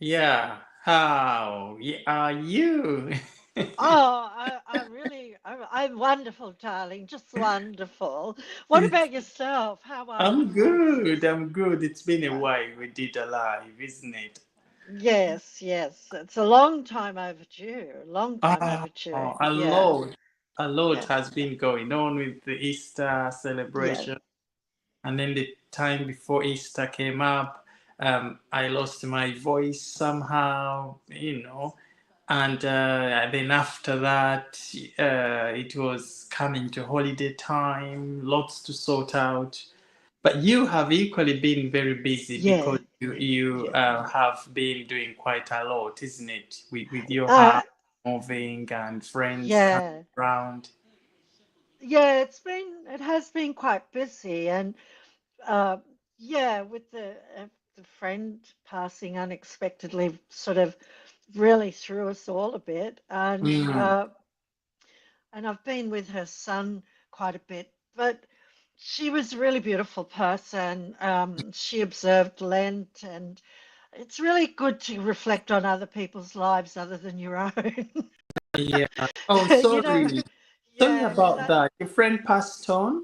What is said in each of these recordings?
Yeah. How are you? Oh, I'm wonderful, darling. Just wonderful. What about yourself? How are you, I'm good. Francis? I'm good. It's been a Uh, while we did a live, isn't it? yes, yes. It's a long time overdue. A long time Ah, overdue. a Yeah, lot. A lot yeah, has been going on with the Easter yeah, celebration. And then the time before Easter came up, I lost my voice somehow, and then after that, it was coming to holiday time, lots to sort out. But you have equally been very busy yeah, because you yeah. have been doing quite a lot, isn't it? With your Uh, house moving and friends coming yeah, around. yeah. It has been quite busy, and uh, yeah, with the friend passing unexpectedly, sort of really threw us all a bit, Mm. and I've been with her son quite a bit, but she was a really beautiful person. She observed Lent, and it's really good to reflect on other people's lives other than your own. Yeah. Oh, You know, sorry. Sorry yeah, about that. Your friend passed on?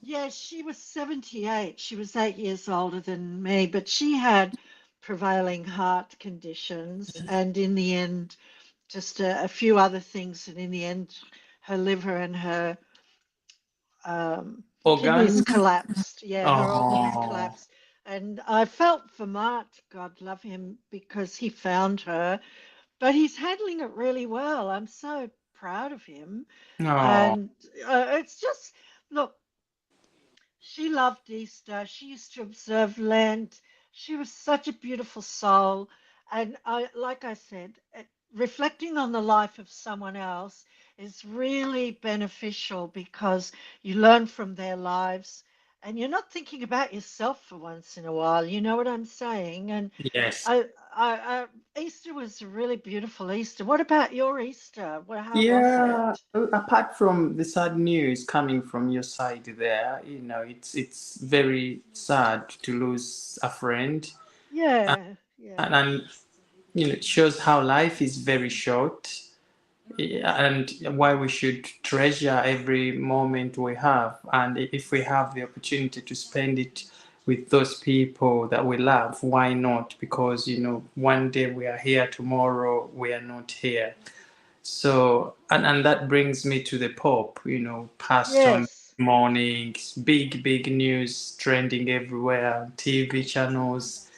yeah, she was 78. She was 8 years older than me, but she had prevailing heart conditions, and in the end, just a few other things, and in the end, her liver and her kidneys Organs? collapsed. Yeah, her organs Oh, collapsed. And I felt for Mart, God love him, because he found her, but he's handling it really well. I'm so proud of him. oh, And it's just, look, she loved Easter. She used to observe Lent. She was such a beautiful soul. And like I said, reflecting on the life of someone else is really beneficial because you learn from their lives and you're not thinking about yourself for once in a while. You know what I'm saying? And yes. I, Easter was a really beautiful Easter. What about your Easter? Well, how was Yeah, it? apart from the sad news coming from your side there, it's very sad to lose a friend. And, Yeah, yeah. and it shows how life is very short. And why we should treasure every moment we have. And if we have the opportunity to spend it with those people that we love, why not? Because, one day we are here, tomorrow we are not here. So, and that brings me to the Pope, passed on Yes. morning, big news trending everywhere, TV channels.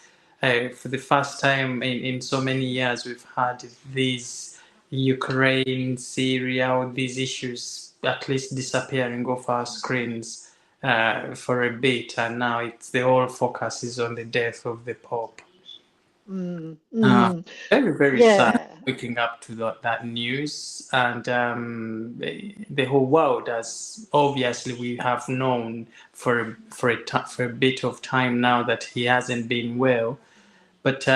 For the first time in so many years, we've had these Ukraine, Syria, all these issues at least disappearing off our screens for a bit, and now it's the whole focus is on the death of the Pope. Mm, Uh, mm, very sad yeah. waking up to that news, and the whole world, as obviously we have known for a bit of time now that he hasn't been well. But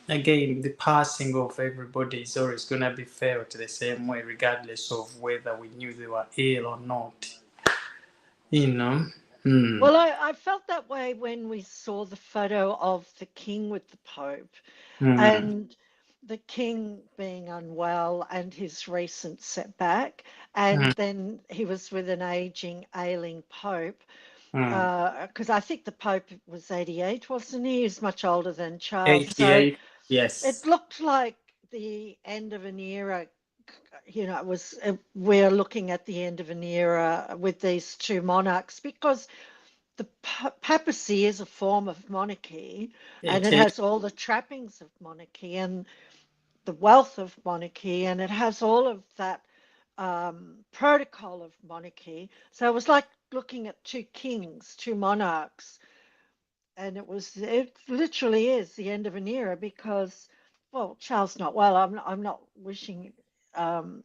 again, the passing of everybody is always going to be felt the same way, regardless of whether we knew they were ill or not. You know. Hmm. Well, I felt that way when we saw the photo of the king with the Pope Hmm. and the king being unwell and his recent setback. And Hmm. then he was with an aging, ailing Pope. Hmm. Because I think the Pope was 88, wasn't he? He was much older than Charles. So 88. it Yes. looked like the end of an era. It was we're looking at the end of an era with these two monarchs because the papacy is a form of monarchy and It it is. has all the trappings of monarchy and the wealth of monarchy and it has all of that protocol of monarchy. So it was like looking at two kings, two monarchs, and it literally is the end of an era because, well, Charles not well. I'm not wishing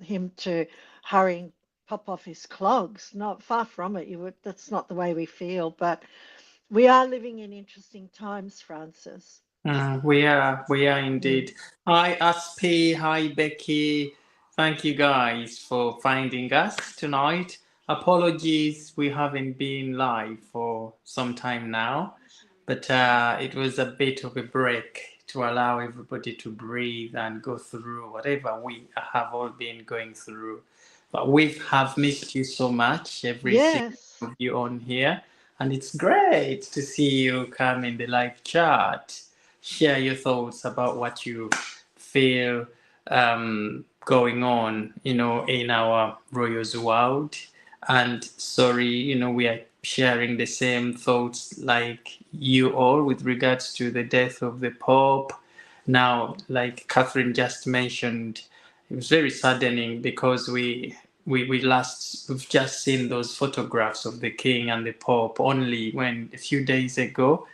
him to hurry and pop off his clogs. Not far from it. You would. That's not the way we feel. But we are living in interesting times, Francis. We are Mm. indeed. Hi, Aspi. Hi, Becky. Thank you guys for finding us tonight. Apologies, we haven't been live for some time now, but it was a bit of a break to allow everybody to breathe and go through whatever we have all been going through. But we have missed you so much, every single Yes. of you on here. And it's great to see you come in the live chat, share your thoughts about what you feel going on, in our Royals world. And sorry, we are sharing the same thoughts like you all with regards to the death of the Pope. Now, like Catherine just mentioned, it was very saddening because we've just seen those photographs of the King and the Pope only when a few days ago,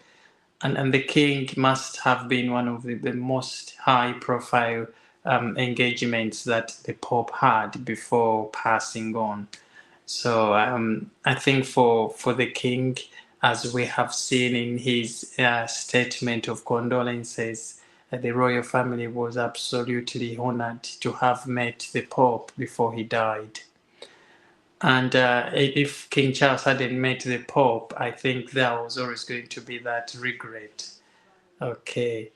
and the King must have been one of the most high profile engagements that the Pope had before passing on. So I think for the King, as we have seen in his statement of condolences, the royal family was absolutely honored to have met the Pope before he died. And if King Charles hadn't met the Pope, I think there was always going to be that regret. Okay.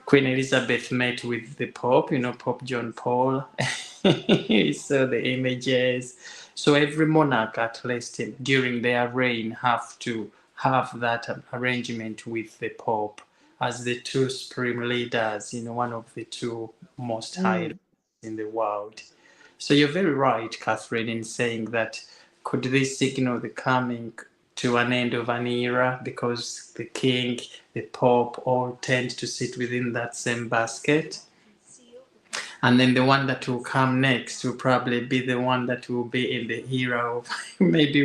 Queen Elizabeth met with the Pope, Pope John Paul. You saw the images. So every monarch, at least during their reign, have to have that arrangement with the Pope as the two supreme leaders, one of the two most high Mm. in the world. So you're very right, Catherine, in saying that could this signal the coming to an end of an era because the king, the pope all tend to sit within that same basket? And then the one that will come next will probably be the one that will be in the era of maybe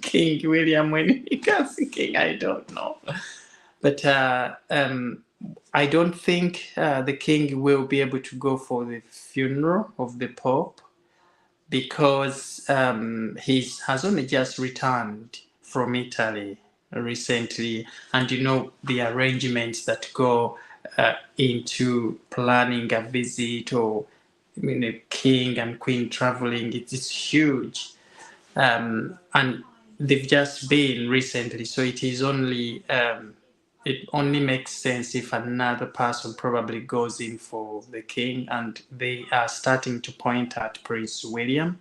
King William when he becomes king. I don't know. But I don't think the king will be able to go for the funeral of the pope because he has only just returned from Italy recently, and the arrangements that go into planning a visit or king and queen traveling, it's huge, and they've just been recently, so it only makes sense if another person probably goes in for the king, and they are starting to point at Prince William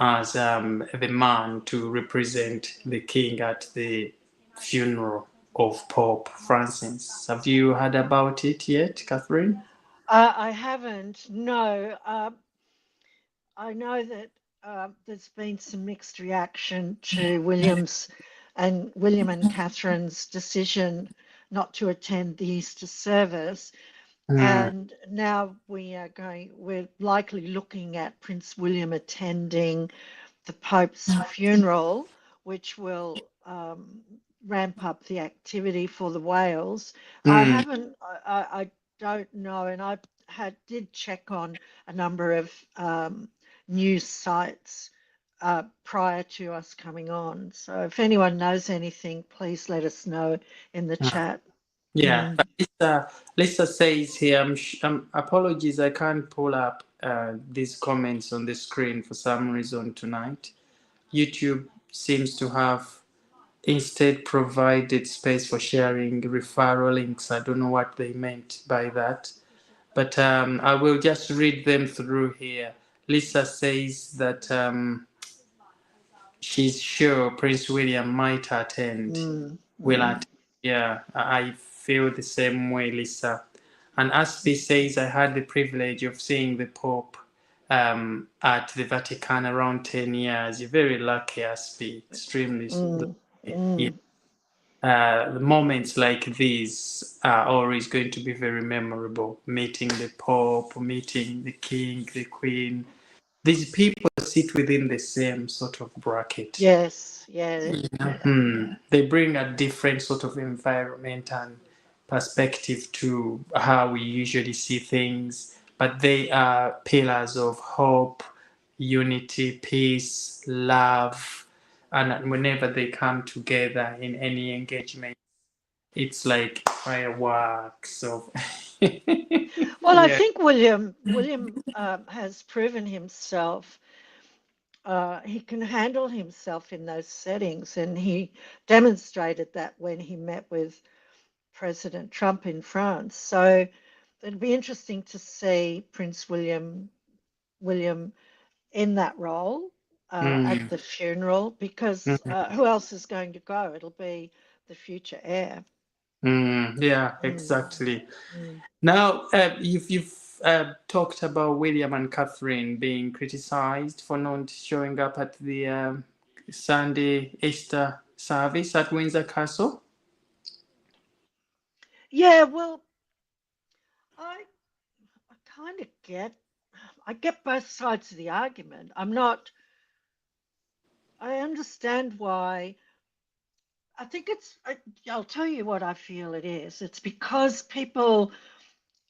as the man to represent the king at the funeral of Pope Francis. Have you heard about it yet, Catherine? I haven't. No. I know that there's been some mixed reaction to William and Catherine's decision not to attend the Easter service. Mm, And now we're likely looking at Prince William attending the Pope's funeral, which will ramp up the activity for the whales. I mm, haven't, I don't know, and I did check on a number of news sites prior to us coming on. So if anyone knows anything, please let us know in the mm. chat. Yeah, Mm. but Lisa says here, apologies, I can't pull up these comments on the screen for some reason tonight. YouTube seems to have instead provided space for sharing referral links. I don't know what they meant by that, but I will just read them through here. Lisa says that she's sure Prince William might attend. Mm. Will Mm. attend. Yeah, I feel the same way, Lisa. And Aspi says, I had the privilege of seeing the Pope at the Vatican around 10 years. You're very lucky, Aspi. Extremely Mm. lucky. Yeah. Mm. Moments like these are always going to be very memorable. Meeting the Pope, meeting the King, the Queen. These people sit within the same sort of bracket. Yes, yeah. They bring a different sort of environment and perspective to how we usually see things, but they are pillars of hope, unity, peace, love, and whenever they come together in any engagement, it's like fireworks of Well, I yeah. think William has proven himself. He can handle himself in those settings, and he demonstrated that when he met with President Trump in France. So it'd be interesting to see Prince William in that role at Mm, the funeral, because mm, who else is going to go? It'll be the future heir. yeah, Mm, exactly. mm. Now, you've talked about William and Catherine being criticized for not showing up at the Sunday Easter service at Windsor Castle. Yeah, well, I I kind of get both sides of the argument. I understand why. I think I'll tell you what I feel it is. It's because people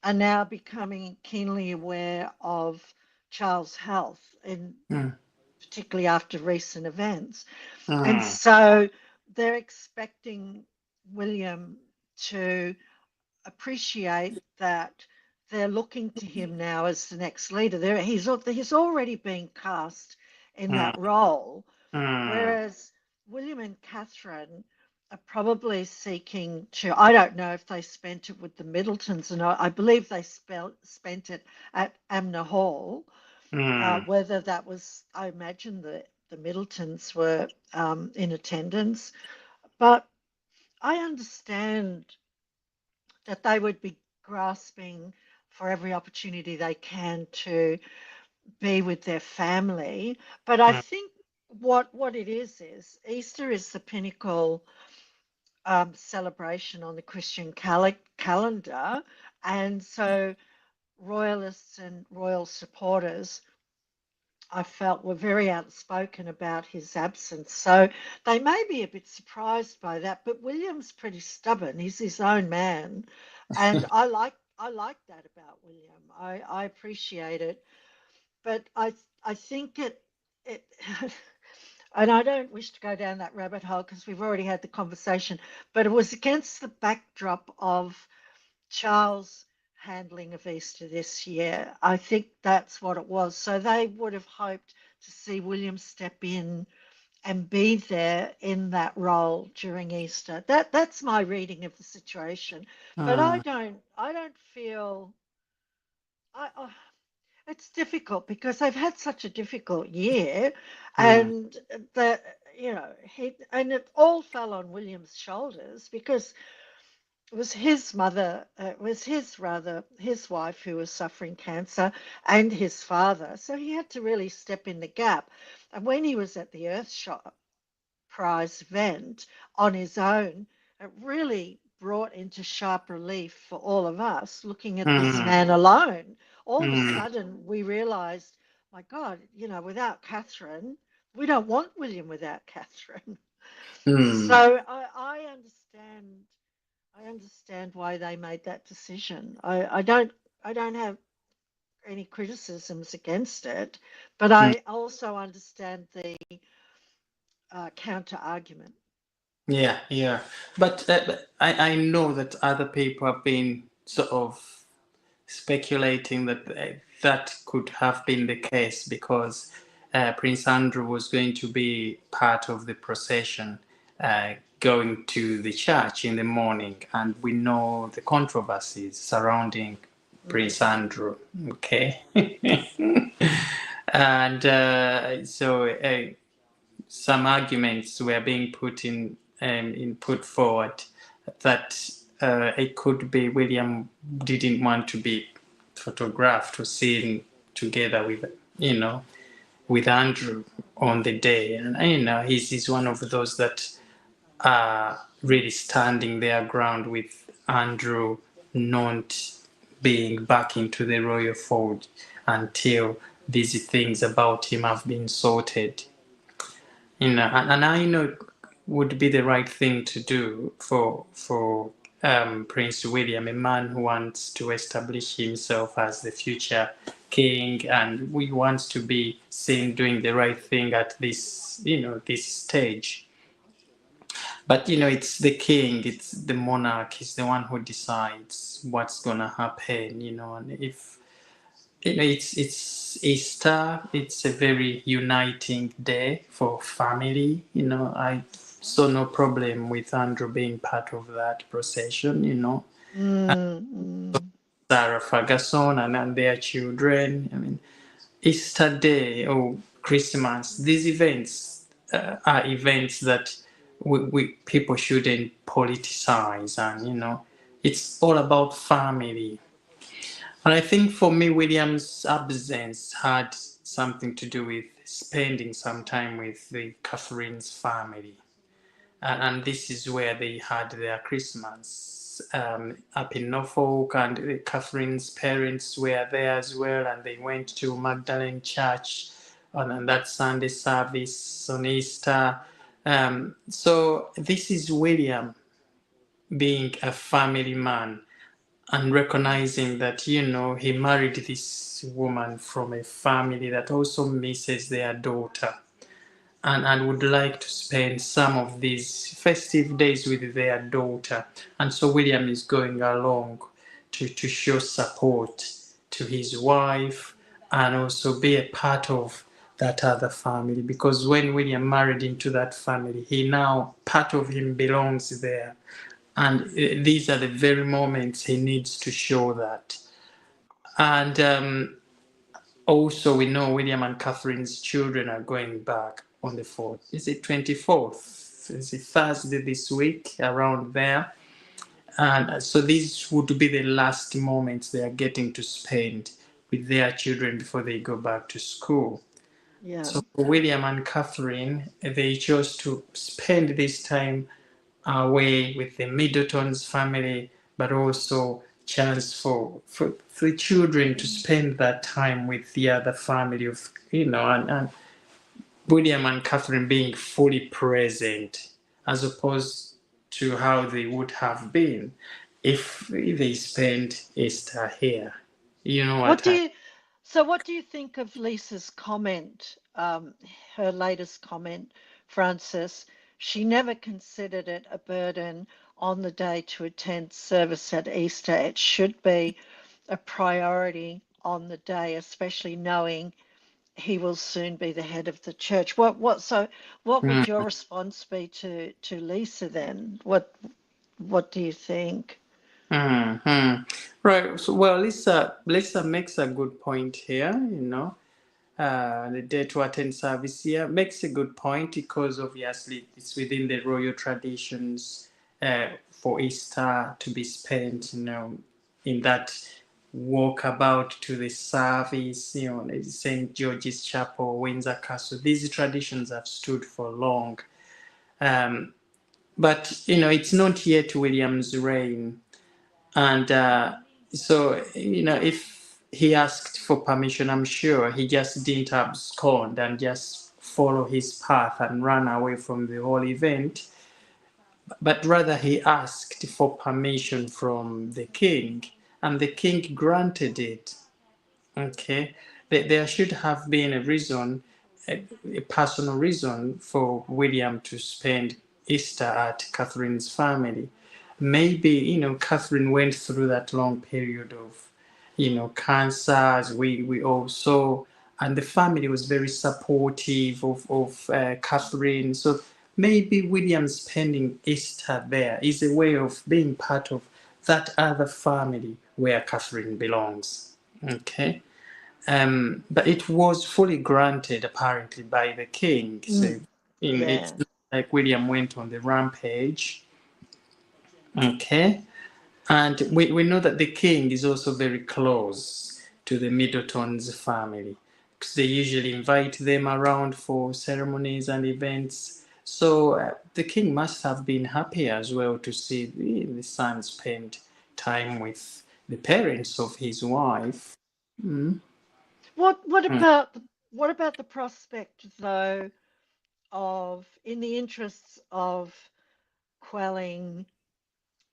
are now becoming keenly aware of Charles' health, and Mm, particularly after recent events. And mm, so they're expecting William to appreciate that they're looking to him now as the next leader. He's already been cast in mm, that role, mm, whereas William and Catherine are probably seeking to. I don't know if they spent it with the Middletons or not. I believe they spent it at Amner Hall. mm, Whether that was, I imagine the Middletons were in attendance, but I understand that they would be grasping for every opportunity they can to be with their family. But I mm, think what it is Easter is the pinnacle celebration on the Christian calendar, and so royalists and royal supporters, I felt, were very outspoken about his absence. So they may be a bit surprised by that, but William's pretty stubborn. He's his own man, and I like that about William. I appreciate it, but I think it and I don't wish to go down that rabbit hole because we've already had the conversation, but it was against the backdrop of Charles' handling of Easter this year. I think that's what it was. So they would have hoped to see William step in and be there in that role during Easter. That's my reading of the situation. But I mm, don't feel I it's difficult because they've had such a difficult year, mm, and the he and it all fell on William's shoulders because it was his mother, it was his wife who was suffering cancer, and his father. So he had to really step in the gap. And when he was at the Earthshot Prize event on his own, it really brought into sharp relief for all of us looking at this mm, man alone. All of a mm, sudden, we realized, my God, without Catherine, we don't want William without Catherine. mm. So I understand why they made that decision. I don't have any criticisms against it, but Mm. I also understand the counter argument. Yeah, yeah. But I know that other people have been sort of speculating that that could have been the case because Prince Andrew was going to be part of the procession going to the church in the morning, and we know the controversies surrounding Prince Mm. Andrew. Okay, and so some arguments were being put forward that it could be William didn't want to be photographed or seen together with with Andrew on the day, and he's one of those that are really standing their ground with Andrew not being back into the royal fold until these things about him have been sorted. And I know it would be the right thing to do for Prince William, a man who wants to establish himself as the future king, and we wants to be seen doing the right thing at this stage. But it's the king, it's the monarch, he's the one who decides what's gonna happen. And if it's Easter. It's a very uniting day for family. I So no problem with Andrew being part of that procession, Mm, Sarah Ferguson and their children. I mean, Easter Day or Christmas, these events are events that we people shouldn't politicize, and it's all about family. And I think for me, William's absence had something to do with spending some time with the Catherine's family. And this is where they had their Christmas up in Norfolk, and Catherine's parents were there as well, and they went to Magdalene Church on that Sunday service on Easter. So this is William being a family man and recognizing that he married this woman from a family that also misses their daughter, and would like to spend some of these festive days with their daughter. And so William is going along to show support to his wife and also be a part of that other family, because when William married into that family, he now part of him belongs there. And these are the very moments he needs to show that. And also, we know William and Catherine's children are going back on the 4th. Is it 24th? Is it Thursday this week, around there? And so these would be the last moments they are getting to spend with their children before they go back to school. yeah. So for William and Catherine, they chose to spend this time away with the Middleton's family, but also chance for children to spend that time with the other family of, and William and Catherine being fully present, as opposed to how they would have been if they spent Easter here. You know What what do I you, so what do you think of Lisa's comment, her latest comment, Francis? She never considered it a burden on the day to attend service at Easter. It should be a priority on the day, especially knowing he will soon be the head of the church. What would your response be to Lisa then? What do you think? Mm-hmm. Right. So, well, Lisa makes a good point here. The day to attend service here makes a good point because obviously it's within the royal traditions for Easter to be spent, in that walkabout to the service, St. George's Chapel, Windsor Castle. These traditions have stood for long. Um, but, it's not yet William's reign. And so, if he asked for permission, I'm sure he just didn't abscond and just follow his path and run away from the whole event, but rather he asked for permission from the king, and the king granted it. Okay, there should have been a reason, a personal reason for William to spend Easter at Catherine's family. Maybe, Catherine went through that long period of, cancer, as we all saw, and the family was very supportive of Catherine. So maybe William spending Easter there is a way of being part of that other family where Catherine belongs. Okay. But it was fully granted apparently by the king. So Mm, it's yeah. not like William went on the rampage. Okay. And we know that the king is also very close to the Middleton's family because they usually invite them around for ceremonies and events. So the king must have been happy as well to see the son spend time with the parents of his wife. Mm. Mm. What about the prospect though of, in the interests of quelling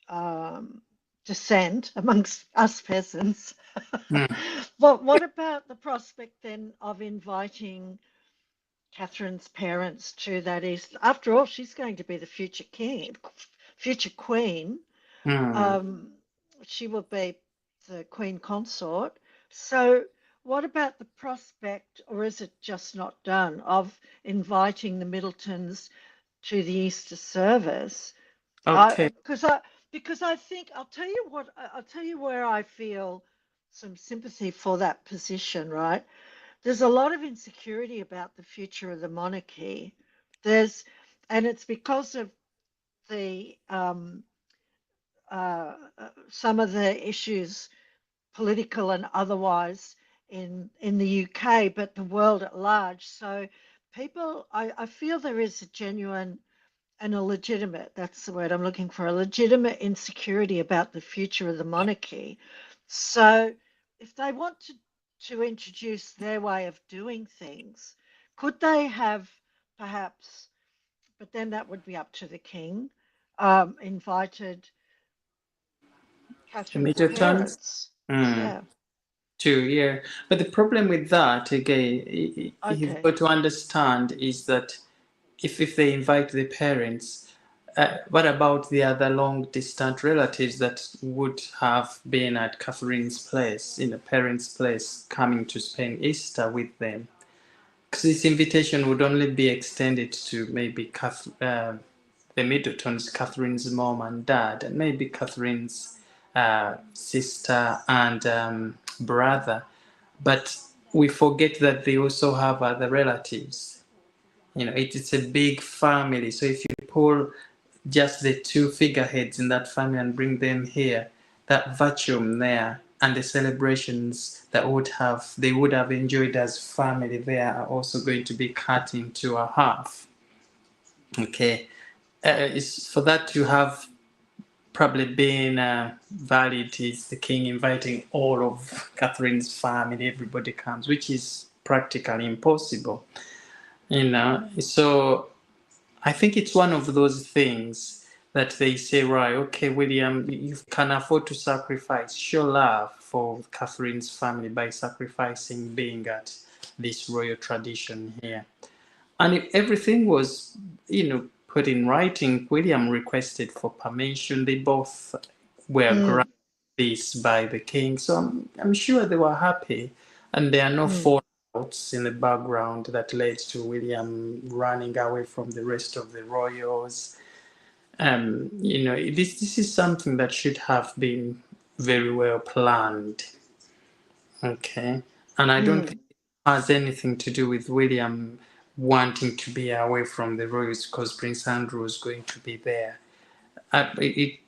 um, dissent amongst us peasants? Mm. What about the prospect then of inviting Catherine's parents to that East? After all, she's going to be the future king, future queen. Mm. Um, she will be the queen consort. So, what about the prospect, or is it just not done, of inviting the Middletons to the Easter service. Okay. Because I think I'll tell you what I'll tell you where I feel some sympathy for that position, right? There's a lot of insecurity about the future of the monarchy. There's, and it's because of the some of the issues, political and otherwise, in the UK, but the world at large. So people, I feel there is a genuine and a legitimate, that's the word I'm looking for, a legitimate insecurity about the future of the monarchy. So if they want to introduce their way of doing things, could they have perhaps, but then that would be up to the king, invited The Catherine's Middletons. parents? Mm. Yeah. True, yeah. But the problem with that, again, you've Okay. got to understand is that if they invite the parents, what about the other long distant relatives that would have been at Catherine's place, in the parents' place, coming to spend Easter with them? Because this invitation would only be extended to maybe the Middletons, Catherine's mom and dad, and maybe Catherine's sister and brother. But we forget that they also have other relatives. It's a big family. So if you pull just the two figureheads in that family and bring them here, that vacuum there and the celebrations that they would have enjoyed as family there are also going to be cut into a half. Okay. It's for that to have probably been valid is the king inviting all of Catherine's family, everybody comes, which is practically impossible. So I think it's one of those things that they say, right, okay, William, you can afford to sacrifice, show love for Catherine's family by sacrificing being at this royal tradition here. And if everything was, put in writing, William requested for permission. They both were Mm, granted this by the king. So I'm sure they were happy. And there are no mm. fallouts in the background that led to William running away from the rest of the royals. This is something that should have been very well planned. Okay. And I don't think Mm. it has anything to do with William wanting to be away from the royals because Prince Andrew is going to be there. It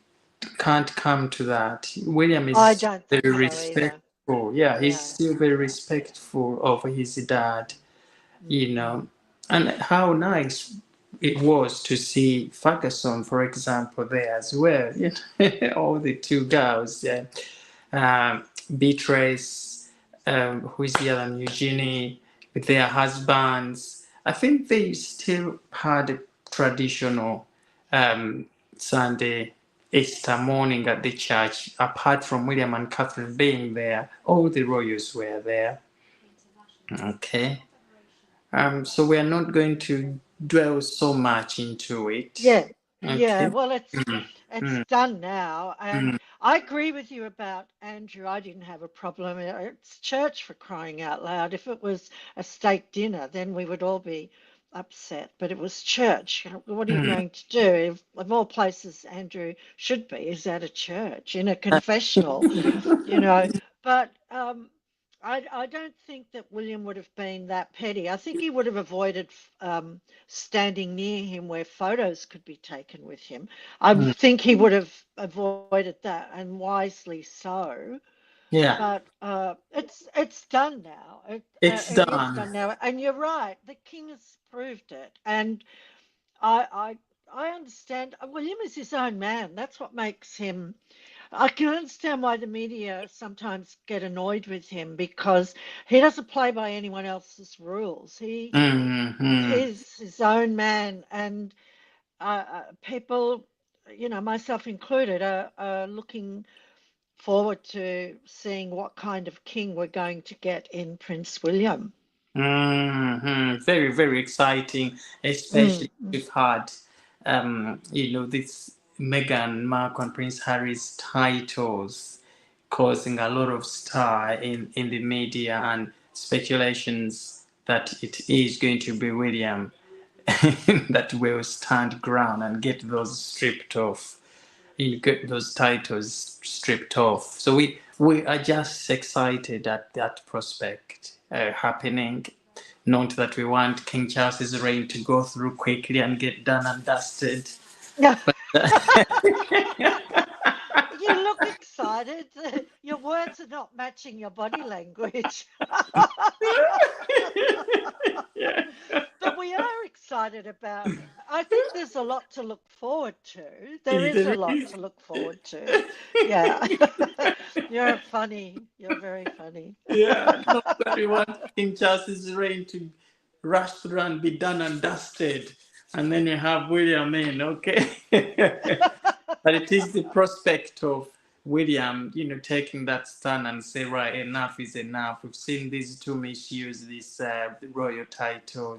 can't come to that. William I is don't very think so either. respectful. Yeah, he's Yeah. still very Yeah. respectful of his dad, you Mm. know. And how nice it was to see Ferguson, for example, there as well. All the two girls, yeah. Beatrice, who is the other, Eugenie, with their husbands. I think they still had a traditional um, Sunday Easter morning at the church. Apart from William and Catherine being there, all the royals were there. Okay. So we are not going to dwell so much into it. Yeah, yeah. Okay. Well, Mm, it's mm, done now, and mm, I agree with you about Andrew. I didn't have a problem. It's church for crying out loud. If it was a steak dinner, then we would all be upset. But it was church. What are you mm. going to do? If, of all places, Andrew should be is at a church in a confessional, you know. But I don't think that William would have been that petty. I think he would have avoided standing near him where photos could be taken with him. I Mm. think he would have avoided that, and wisely so. Yeah, But it's done now. it's It is done. done now, and you're right. The king has proved it, and I I understand. William is his own man. That's what makes him. I can understand why the media sometimes get annoyed with him because he doesn't play by anyone else's rules. Mm-hmm. He's his own man, and people, myself included, are looking forward to seeing what kind of king we're going to get in Prince William. Mm-hmm. Very, very exciting, Mm, especially mm, we've had, this Meghan Markle and Prince Harry's titles causing a lot of stir in the media and speculations that it is going to be William. that will stand ground and get those stripped off. You get those titles stripped off. So we are just excited at that prospect happening. Not that we want King Charles's reign to go through quickly and get done and dusted. Yeah. But You look excited. Your words are not matching your body language. yeah, But we are excited about. I think there's a lot to look forward to. There is a there lot is. to look forward to. Yeah. You're funny. You're very funny. Yeah, not that we want King Charles's reign to rush through and be done and dusted. And then you have William in, okay? But it is the prospect of William, taking that stand and say, right, enough is enough. We've seen these two misuse this royal title.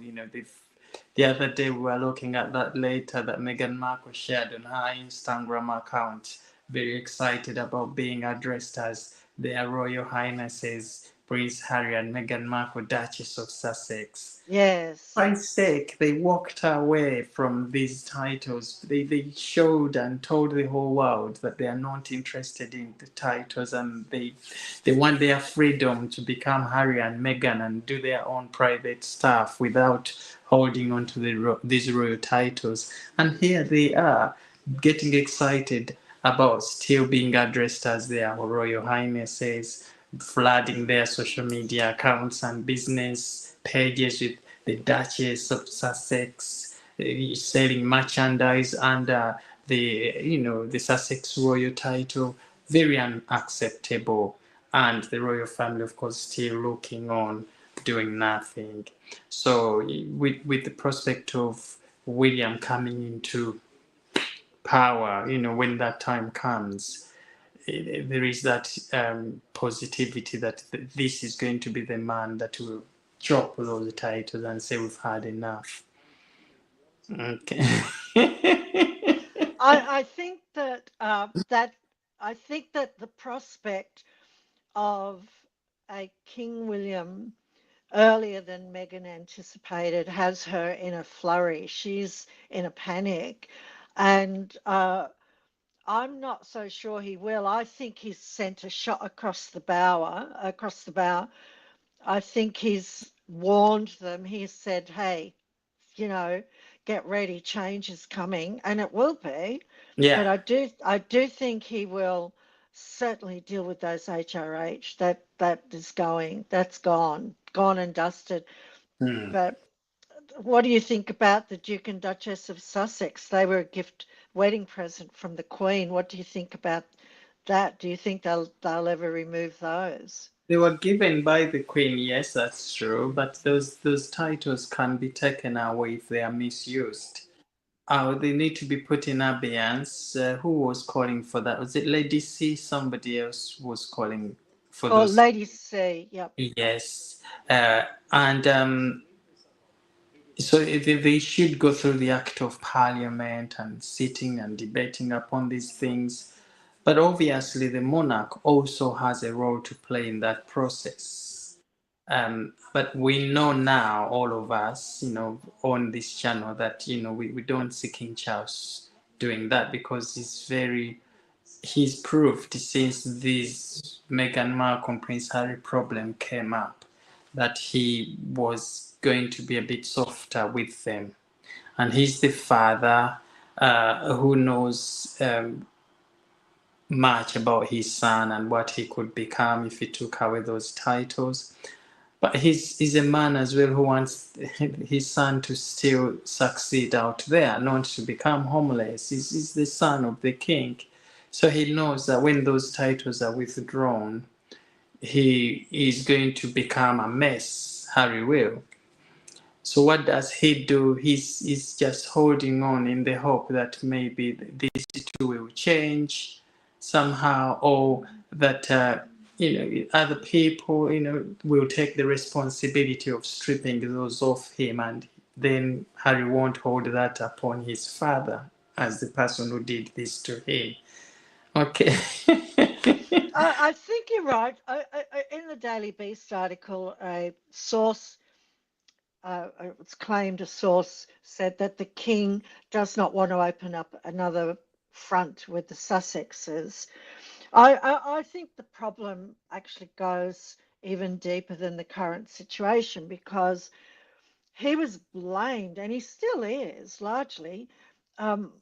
The other day we were looking at that later that Meghan Markle shared on her Instagram account. Very excited about being addressed as their Royal Highnesses Prince Harry and Meghan Markle, Duchess of Sussex. Yes. Christ's sake, they walked away from these titles. They showed and told the whole world that they are not interested in the titles, and they want their freedom to become Harry and Meghan and do their own private stuff without holding on to these royal titles. And here they are getting excited about still being addressed as their Royal Highnesses, flooding their social media accounts and business pages with the Duchess of Sussex, selling merchandise under the Sussex royal title. Very unacceptable. And the royal family, of course, still looking on, doing nothing. So, with the prospect of William coming into power, when that time comes, there is that positivity that this is going to be the man that will chop those titles and say we've had enough. Okay. I think that I think that the prospect of a King William earlier than Meghan anticipated has her in a flurry. She's in a panic, and I'm not so sure he will. I think he's sent a shot across the bow. I think he's warned them. He's said, "Hey, you know, get ready, change is coming," and it will be. But Yeah. I do think he will certainly deal with those HRH. That is going, that's gone and dusted. Hmm. But what do you think about the Duke and Duchess of Sussex? They were a gift wedding present from the Queen. What do you think about that? Do you think they'll ever remove those? They were given by the Queen, yes, that's true, but those titles can be taken away if they are misused. They need to be put in abeyance. Who was calling for that? Was it Lady C? Somebody else was calling for Or those. ladies say, yep. Yes. And so they should go through the Act of Parliament and sitting and debating upon these things. But obviously, the monarch also has a role to play in that process. But we know now, all of us, on this channel, that we don't see King Charles doing that because he's proved since this Meghan Markle and Prince Harry problem came up that he was going to be a bit softer with them. And he's the father who knows much about his son and what he could become if he took away those titles. But he's a man as well who wants his son to still succeed out there, not to become homeless. He's the son of the king. So he knows that when those titles are withdrawn, he is going to become a mess. Harry will. So what does he do? He's just holding on in the hope that maybe this too will change somehow, or that other people will take the responsibility of stripping those off him, and then Harry won't hold that upon his father as the person who did this to him. Okay. I think you're right. In the Daily Beast article, a source it's claimed a source said that the king does not want to open up another front with the Sussexes. I think the problem actually goes even deeper than the current situation because he was blamed, and he still is largely. Um,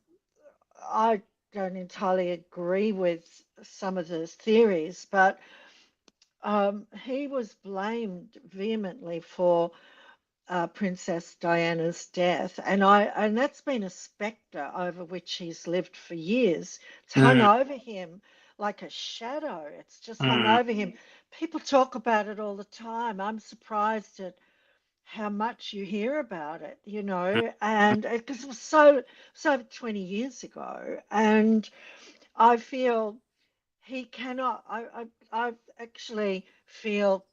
I don't entirely agree with some of the theories, but he was blamed vehemently for Princess Diana's death, and that's been a spectre over which he's lived for years. It's hung mm, over him like a shadow. It's just hung mm, over him. People talk about it all the time. I'm surprised at how much you hear about it, and because it was so 20 years ago, and I feel he cannot. I actually feel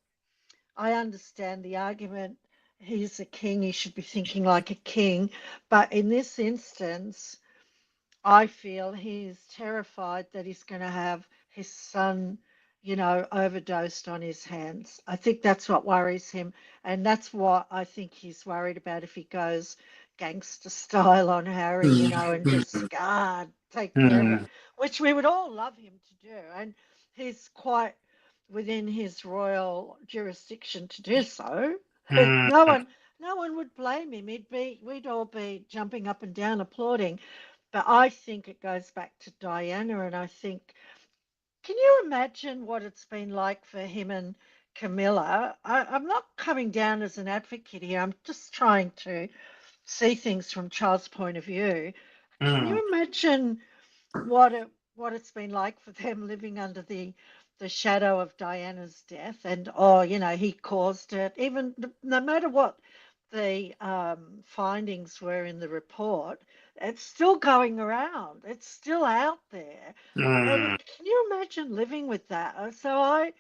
I understand the argument. He's a king, he should be thinking like a king. But in this instance, I feel he's terrified that he's going to have his son, overdosed on his hands. I think that's what worries him. And that's what I think he's worried about if he goes gangster style on Harry, and just, God, take care of him, mm, which we would all love him to do. And he's quite within his royal jurisdiction to do so. mm, No one, no one would blame him. We'd all be jumping up and down applauding. But I think it goes back to Diana, and I think, can you imagine what it's been like for him and Camilla? I'm not coming down as an advocate here. I'm just trying to see things from Charles' point of view. Can mm, you imagine what it's been like for them living under the shadow of Diana's death? And he caused it. Even no matter what the findings were in the report, it's still going around. It's still out there. And mm. can you imagine living with that? So I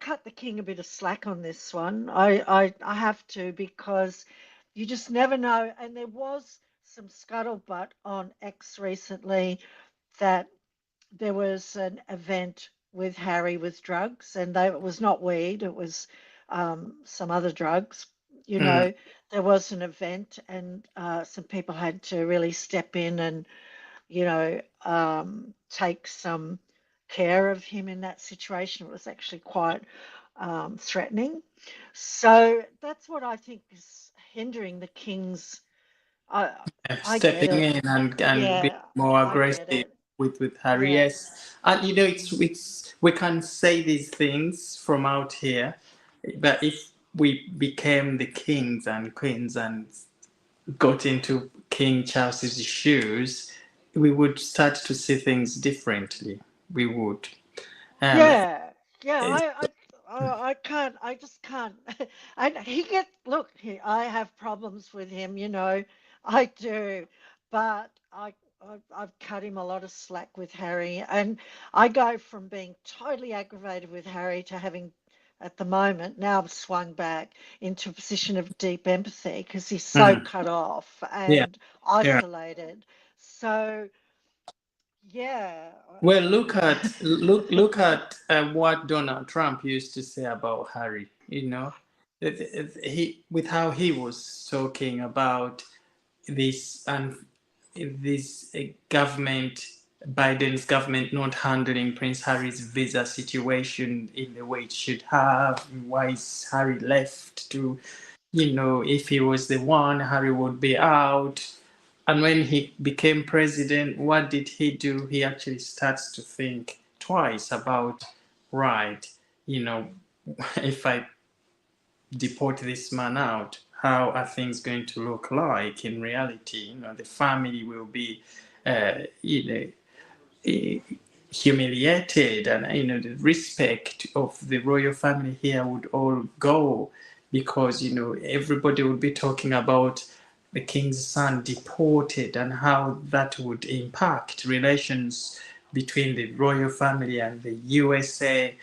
cut the king a bit of slack on this one. I have to, because you just never know. And there was some scuttlebutt on X recently that there was an event with Harry with drugs, and it was not weed, it was some other drugs. You Mm, know, there was an event, and some people had to really step in and, take some care of him in that situation. It was actually quite threatening. So that's what I think is hindering the king's. I, I get Stepping it. in and being Yeah, more I get aggressive it. with Harry. Yeah. Yes, and it's we can say these things from out here, but if we became the kings and queens and got into King Charles's shoes, we would start to see things differently. We would. Um, Yeah, yeah. I can't. I just can't. He get look. I have problems with him. I do, but I've cut him a lot of slack with Harry, and I go from being totally aggravated with Harry to having, at the moment, now I've swung back into a position of deep empathy because he's so mm, cut off yeah, and yeah. isolated. So yeah. Well, look at what Donald Trump used to say about Harry. He with how he was talking about this and this government, Biden's government not handling Prince Harry's visa situation in the way it should have. Why is Harry left to, if he was the one, Harry would be out. And when he became president, what did he do? He actually starts to think twice about, right, you know, if I deport this man out, how are things going to look like in reality? The family will be, uh, you know, humiliated, and the respect of the royal family here would all go, because everybody would be talking about the king's son deported and how that would impact relations between the royal family and the USA.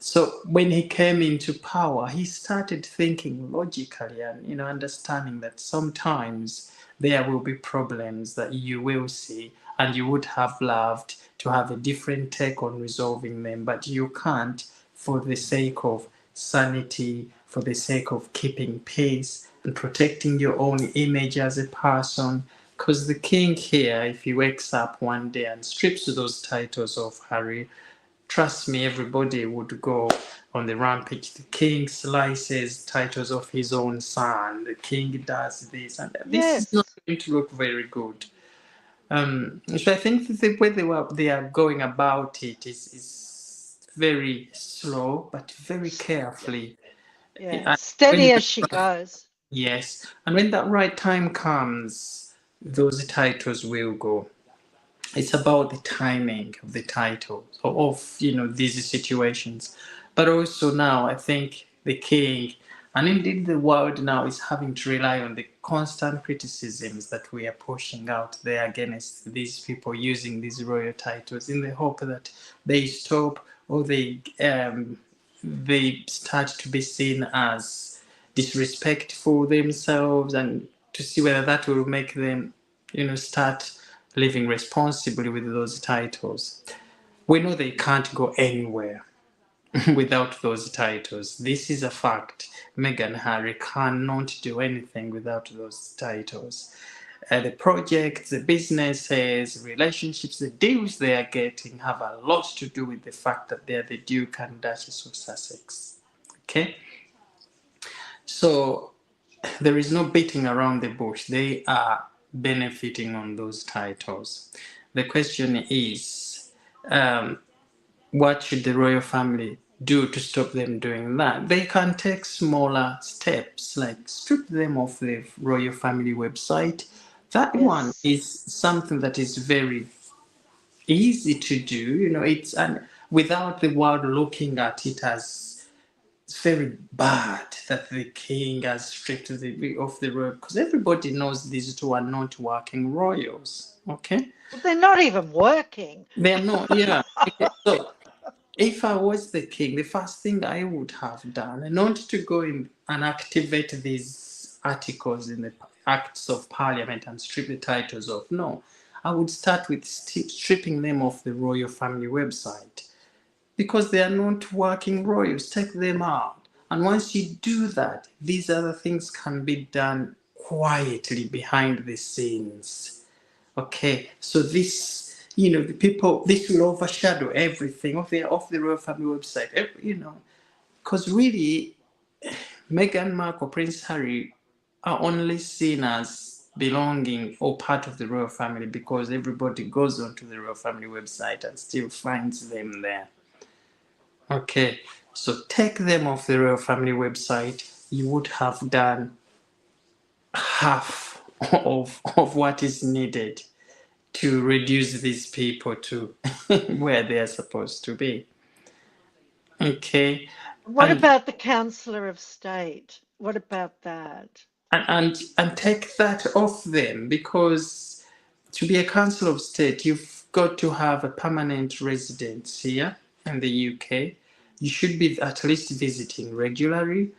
So when he came into power, he started thinking logically and understanding that sometimes there will be problems that you will see, and you would have loved to have a different take on resolving them, but you can't, for the sake of sanity, for the sake of keeping peace. and protecting your own image as a person. Because the king here, if he wakes up one day and strips those titles of Harry, trust me, everybody would go on the rampage. The king slices titles of his own son. The king does this, and this is not Yes. going to look very good. So I think the way they are going about it is very slow, but very Yeah. carefully. Yeah. And when Steady as that she goes. yes, and when that right time comes, those titles will go. It's about the timing of the titles of these situations, but also now I think the king and indeed the world now is having to rely on the constant criticisms that we are pushing out there against these people using these royal titles in the hope that they stop or they start to be seen as disrespectful themselves, and to see whether that will make them start living responsibly with those titles. We know they can't go anywhere without those titles. This is a fact. Meghan and Harry cannot do anything without those titles. The projects, the businesses, relationships, the deals they are getting have a lot to do with the fact that they are the Duke and Duchess of Sussex. Okay? So there is no beating around the bush. They are benefiting on those titles. The question is, um, what should the royal family do to stop them doing that? They can take smaller steps, like strip them off the royal family website. That one Yes. is something that is very easy to do. It's and without the world looking at it as it's very bad that the king has stripped off the royal, because everybody knows these two are not working royals. Okay, Well, they're not even working. they are not. Yeah. Okay. So if I was the king, the first thing I would have done, and not to go in and activate these articles in the Acts of Parliament and strip the titles off, no, I would start with stripping them off the royal family website because they are not working royals. Take them out. And once you do that, these other things can be done quietly behind the scenes. Okay, so the people, this will overshadow everything of the royal family website. Because really, Meghan Markle, Prince Harry are only seen as belonging or part of the royal family because everybody goes onto the royal family website and still finds them there. Okay, so take them off the royal family website. You would have done half of what is needed to reduce these people to where they are supposed to be. Okay, What and about the Counselor of State? What about that? and take that off them, because to be a council of state, you've got to have a permanent residence here in the UK. You should be at least visiting regularly.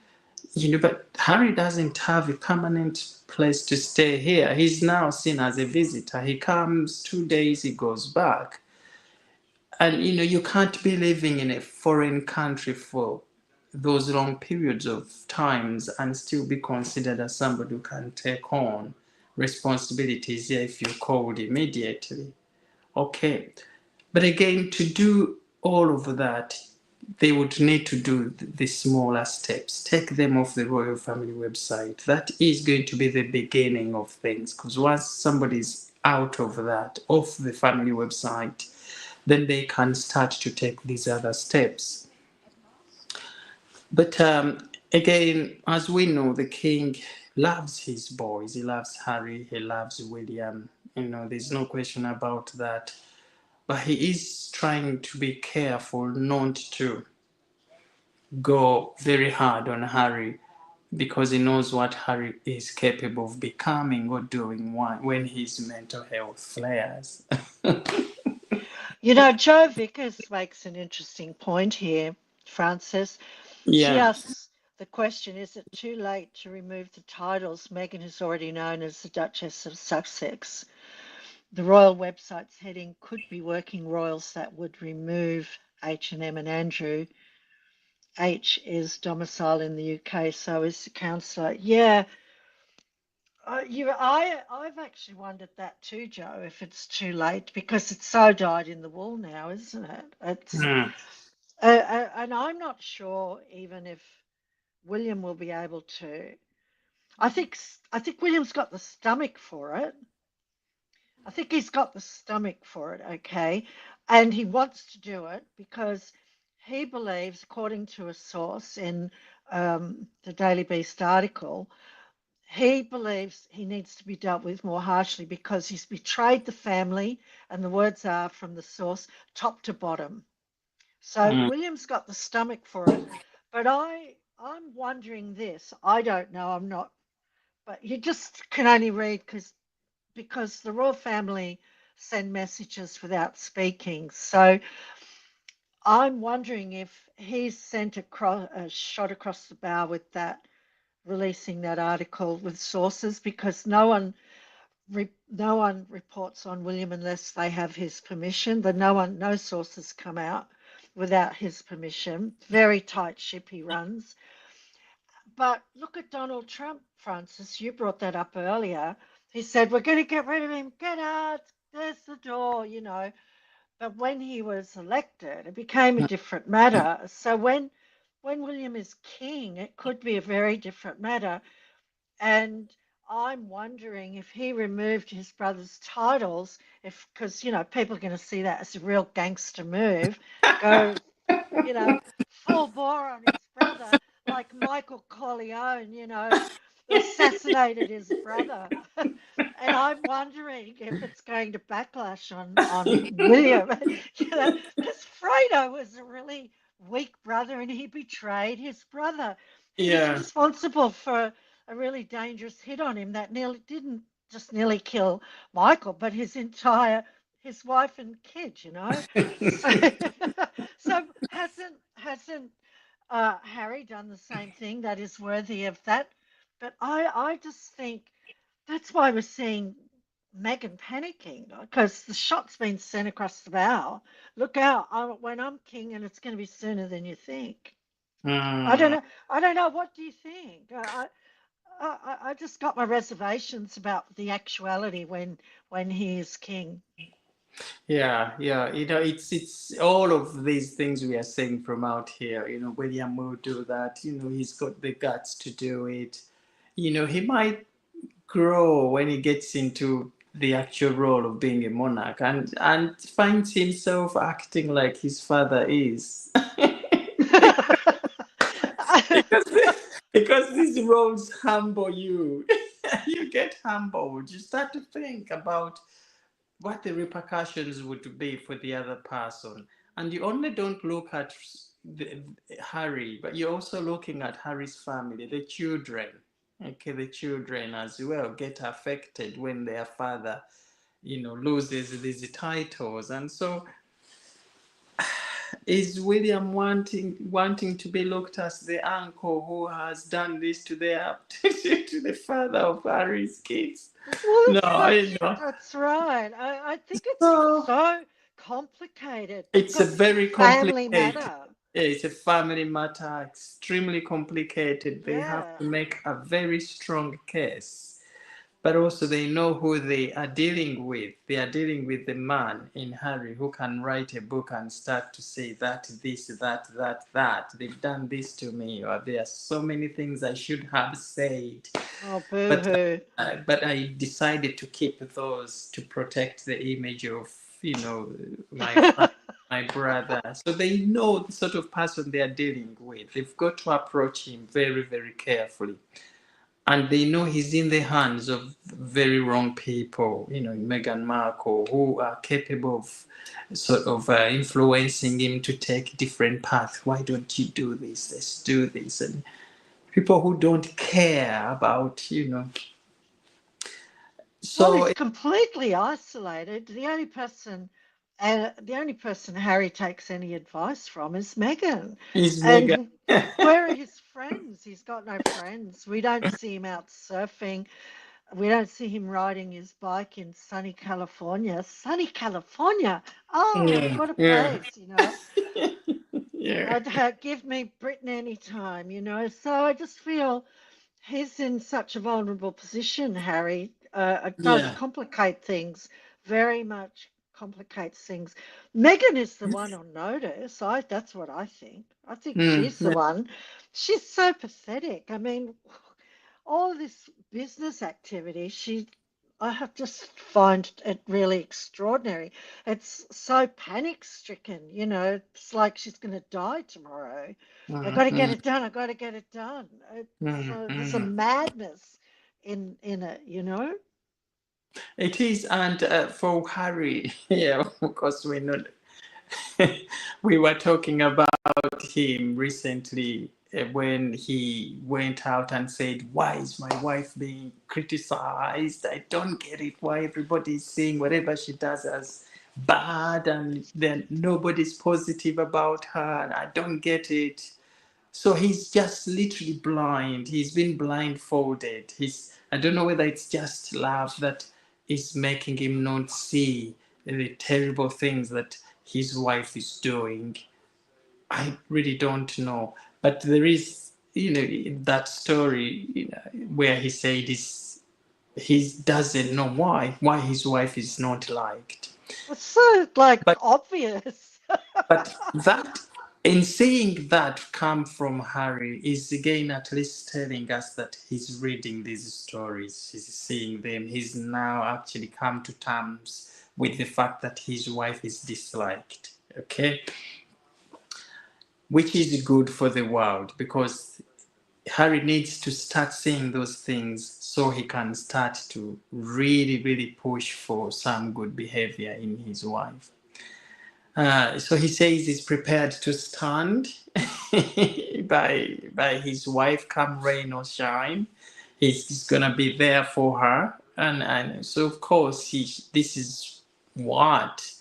But Harry doesn't have a permanent place to stay here. He's now seen as a visitor. He comes 2 days, he goes back. And you can't be living in a foreign country for those long periods of times and still be considered as somebody who can take on responsibilities here if you're called immediately. Okay. But again, to do all of that, they would need to do the smaller steps. Take them off the royal family website. That is going to be the beginning of things, because once somebody's out of that, off the family website, then they can start to take these other steps. But again, as we know, the king loves his boys. He loves Harry. He loves William. There's no question about that. But he is trying to be careful not to go very hard on Harry, because he knows what Harry is capable of becoming or doing when his mental health flares. Joe Vickers makes an interesting point here, Francis. She Yeah. asks the question, is it too late to remove the titles Meghan is already known as the Duchess of Sussex? The royal website's heading could be working royals that would remove H&M and Andrew. H is domicile in the UK, so is the councillor. Yeah, I've actually wondered that too, Joe, if it's too late because it's so dyed in the wool now, isn't it? It's Mm, and I'm not sure even if William will be able to. I think William's got the stomach for it. I think he's got the stomach for it, okay, and he wants to do it because he believes, according to a source in the Daily Beast article, he believes he needs to be dealt with more harshly because he's betrayed the family, and the words are from the source, top to bottom. So mm, William's got the stomach for it, but I'm wondering this. I don't know. I'm not, but you just can only read because the royal family send messages without speaking. So I'm wondering if he's sent a shot across the bow with that, releasing that article with sources because no one reports on William unless they have his permission. But no sources come out without his permission. Very tight ship he runs. But look at Donald Trump, Francis. You brought that up earlier. He said, "We're going to get rid of him. Get out. There's the door," you know. But when he was elected, it became a mm. different matter. So when William is king, it could be a very different matter. And I'm wondering if he removed his brother's titles, if because people are going to see that as a real gangster move, go full bore on his brother, like Michael Corleone, assassinated his brother. And I'm wondering if it's going to backlash on William, because Fredo was a really weak brother and he betrayed his brother. He's Yeah, responsible for a really dangerous hit on him that nearly didn't just nearly kill Michael, but his wife and kids. So so hasn't Harry done the same thing that is worthy of that? But I just think that's why we're seeing Meghan panicking because the shot's been sent across the bow. Look out! When I'm king, and it's going to be sooner than you think. I don't mm, know. I don't know. What do you think? I just got my reservations about the actuality when he is king. yeah, yeah. It's all of these things we are saying from out here. William will do that. He's got the guts to do it. He might grow when he gets into the actual role of being a monarch and finds himself acting like his father is. because because these roles humble you. You get humbled. You start to think about what the repercussions would be for the other person. And you only don't look at the, Harry, but you're also looking at Harry's family, the children. Okay, the children as well get affected when their father, loses these titles. And so is William wanting to be looked as the uncle who has done this to their to the father of Harry's kids? Well, No, that's I know. that's right. I think it's So so complicated it's a because it's a very family complicated. matter. It's a family matter, extremely complicated. They have Yeah. to make a very strong case, but also they know who they are dealing with. They are dealing with the man in Harry who can write a book and start to say that, this, that. They've done this to me, or there are so many things I should have said. Oh, But boo-hoo. but I decided to keep those to protect the image of my family, my brother. So they know the sort of person they are dealing with. They've got to approach him very, very carefully, and they know he's in the hands of very wrong people. Meghan Markle, who are capable of sort of influencing him to take different paths. Why don't you do this? Let's do this. And people who don't care about. Well, So he's completely isolated. The only person Harry takes any advice from is Meghan. is Meghan. And where are his friends? He's got no friends. We don't see him out surfing. We don't see him riding his bike in sunny California. Sunny California. Oh, Yeah, what a yeah, place. yeah. I'd give me Britain anytime. So I just feel He's in such a vulnerable position, Harry. It does Yeah. complicate things, very much complicates things. Megan is the one on notice. That's what I think. I think she's the Yeah. one. She's so pathetic. I mean, all this business activity, I have just find it really extraordinary. It's so panic stricken, it's like she's going to die tomorrow. I got to get Mm, it done. I got to get it done. There's a mm. madness in it. It is, and for Harry, yeah, of course we know. We were talking about him recently when he went out and said, "Why is my wife being criticized? I don't get it. Why everybody's saying whatever she does as bad, and then nobody's positive about her, and I don't get it." So he's just literally blind. He's been blindfolded. I don't know whether it's just love that is making him not see the terrible things that his wife is doing. I really don't know. But there is, that story, where he said he doesn't know why his wife is not liked. It's so like But obvious. But that, in seeing that come from Harry, is again at least telling us that he's reading these stories, he's seeing them, he's now actually come to terms with the fact that his wife is disliked. Okay, which is good for the world because Harry needs to start seeing those things so he can start to really, really push for some good behavior in his wife. So he says he's prepared to stand by his wife, come rain or shine. He's gonna be there for her, and so of course this is what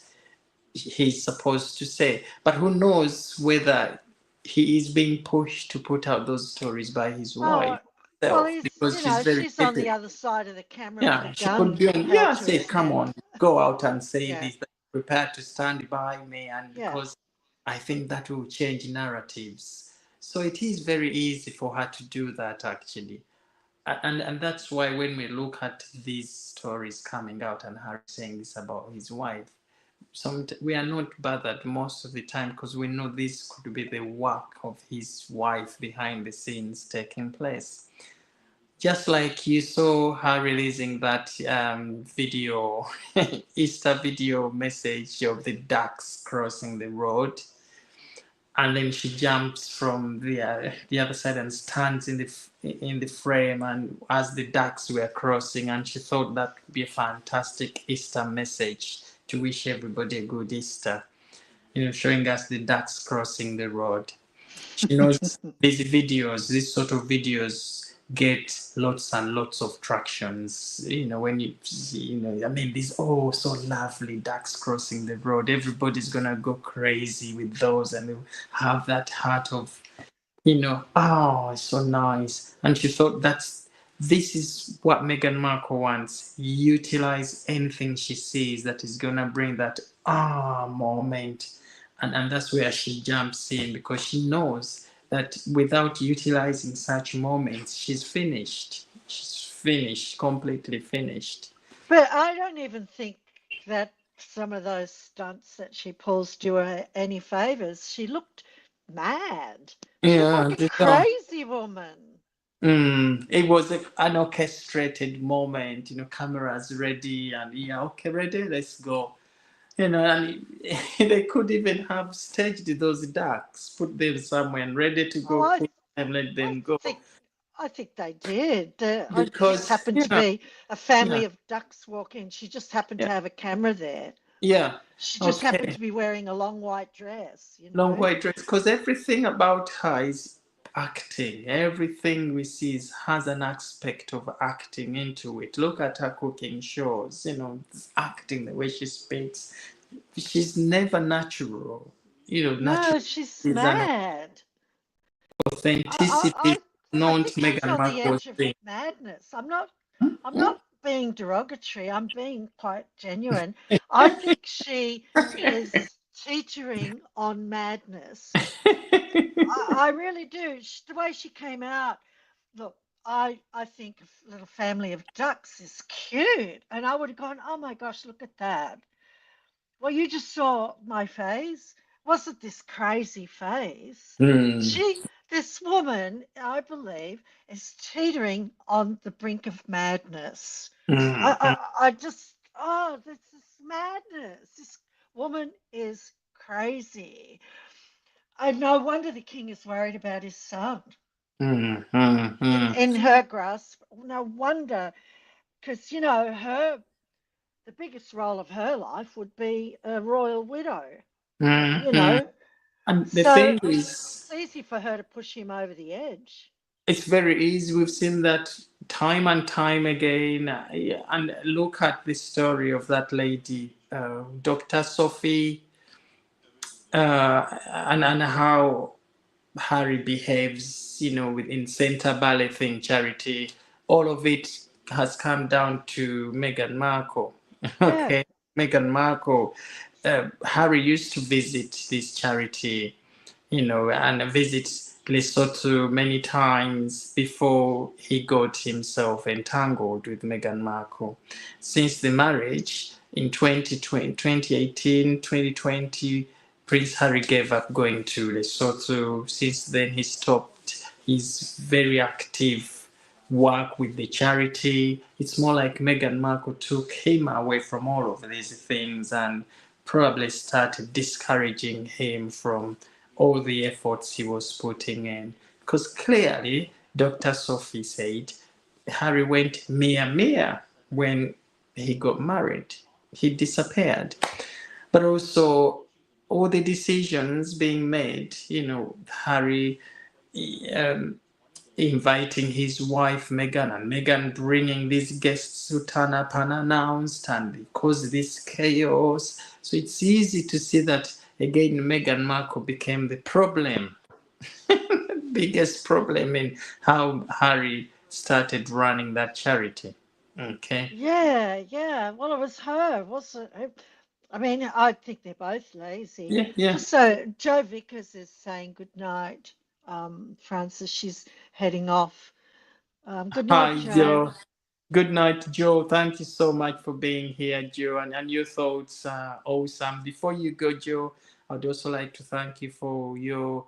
he's supposed to say. But who knows whether he is being pushed to put out those stories by his Oh, wife well, herself because she's very she's on the capable. other side of the camera with a Yeah, she could gun be on. held Yeah, to say, his come head. on, go out and say Yeah, this. That you're prepared to stand by me, and yeah. because I think that will change narratives. So it is very easy for her to do that, actually, and that's why when we look at these stories coming out and Harry saying this about his wife, we are not bothered most of the time because we know this could be the work of his wife behind the scenes taking place. Just like you saw her releasing that video, Easter video message of the ducks crossing the road, and then she jumps from the other side and stands in the frame, and as the ducks were crossing, and she thought that would be a fantastic Easter message to wish everybody a good Easter. Showing us the ducks crossing the road. She knows these sort of videos get lots and lots of tractions. When I mean, these, oh, so lovely ducks crossing the road. Everybody's gonna go crazy with those, and they'll have that heart of, oh, it's so nice. And she thought this is what Meghan Markle wants. Utilize anything she sees that is gonna bring that moment. And that's where she jumps in because she knows that without utilizing such moments, she's finished. She's finished, completely finished. But I don't even think that some of those stunts that she pulls do her any favors. She looked mad. She looked Yeah, like a they don't. crazy woman. It was an orchestrated moment, cameras ready, and yeah, okay, ready, let's go. And they could even have staged those ducks, put them somewhere and ready to Oh, go, put them, let I them go. think I think they did. I just Because, happened to yeah, be a yeah, family of ducks walking. She just happened yeah, to have a camera there. yeah, She just happened okay. to be wearing a long white dress, Long white dress, because everything about her is acting. Everything we see has an aspect of acting into it. Look at her cooking shows, acting, the way she speaks. She's never natural. Natural No, she's is an mad. authenticity, I not think she's Meghan on the Markle's edge of thing. madness. I'm not being derogatory. I'm being quite genuine. I think she is teetering on madness. I really do. The way she came out, look, I think a little family of ducks is cute, and I would have gone, oh my gosh, look at that. Well, you just saw my face. Wasn't this crazy face? Mm, She, this woman, I believe, is teetering on the brink of madness. mm, mm, I just, oh, this is madness. This woman is crazy. And no wonder the king is worried about his son mm, mm, mm, in her grasp. No wonder, because, her, the biggest role of her life would be a royal widow, mm, you mm. know. And the So thing is, it's easy for her to push him over the edge. it's very easy. We've seen that time and time again. Yeah, and look at the story of that lady, Dr. Sophie, and how Harry behaves, within Center Ballet thing, charity. All of it has come down to Meghan Markle. Yeah, Okay, Meghan Markle. Harry used to visit this charity, and visit Lesotho many times before he got himself entangled with Meghan Markle. Since the marriage in 2020, 2018, 2020, Prince Harry gave up going to Lesotho. Since then, he stopped his very active work with the charity. It's more like Meghan Markle took him away from all of these things and probably started discouraging him from all the efforts he was putting in. Because clearly, Dr. Sophie said Harry went mere when he got married. He disappeared. But also, all the decisions being made, Harry um, inviting his wife Meghan, and Meghan bringing these guests who turn up unannounced and cause this chaos. So it's easy to see that again Meghan Markle became the problem, biggest problem in how Harry started running that charity. Okay. yeah, yeah. Well, it was her, wasn't it? I mean, I think they're both lazy. Yeah, yeah. Just so Joe Vickers is saying good night, Francis. She's heading off. Good night, Hi, Joe. Joe. Good night, Joe. Thank you so much for being here, Joe, and your thoughts are awesome. Before you go, Joe, I'd also like to thank you for your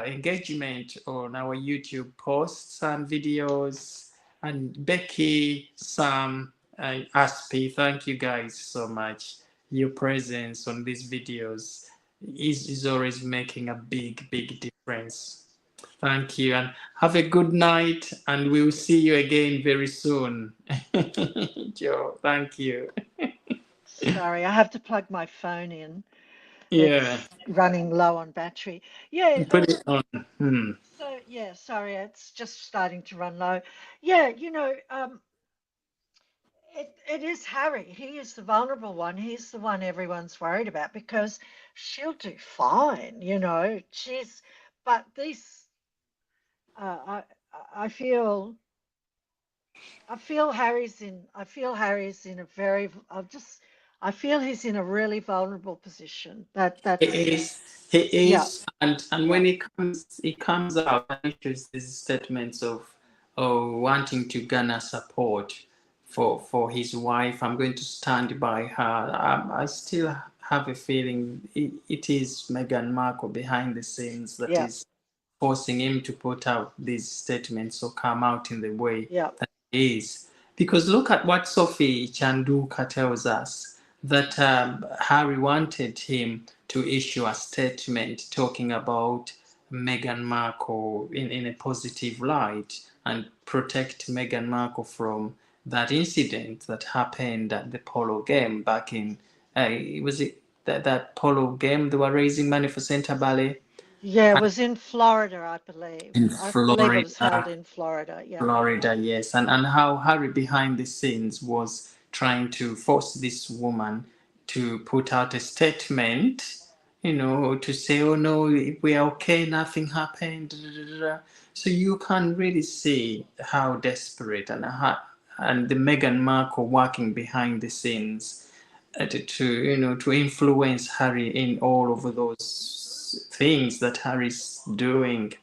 engagement on our YouTube posts and videos. And Becky, Sam, and Aspi, thank you guys so much. Your presence on these videos is always making a big difference. Thank you, and have a good night, and we'll see you again very soon. Joe, thank you. Sorry, I have to plug my phone in. Yeah, It's running low on battery. Yeah, put it on. Hmm. so yeah, sorry, it's just starting to run low. Yeah, it is Harry. He is the vulnerable one. He's the one everyone's worried about because she'll do fine, but these, I, I feel, I feel Harry's in a very, I feel he's in a really vulnerable position. He That's, is, he yeah, is, and yeah, when he comes out and issues these statements of wanting to garner support for his wife. I'm going to stand by her. I still have a feeling it is Meghan Markle behind the scenes that yeah, is forcing him to put out these statements or come out in the way yeah, that he is. Because look at what Sophie Chanduka tells us that Harry wanted him to issue a statement talking about Meghan Markle in a positive light and protect Meghan Markle from that incident that happened at the polo game back in, was it that polo game they were raising money for Centre Ballet? yeah. It was in Florida, I believe. In I believe it was held Florida, in Florida. Yeah, Florida, yes, and how Harry behind the scenes was trying to force this woman to put out a statement, to say, "Oh no, we are okay, nothing happened." Da, da, da, da. So you can really see how desperate and the Meghan Markle working behind the scenes to influence Harry in all of those things that Harry's doing.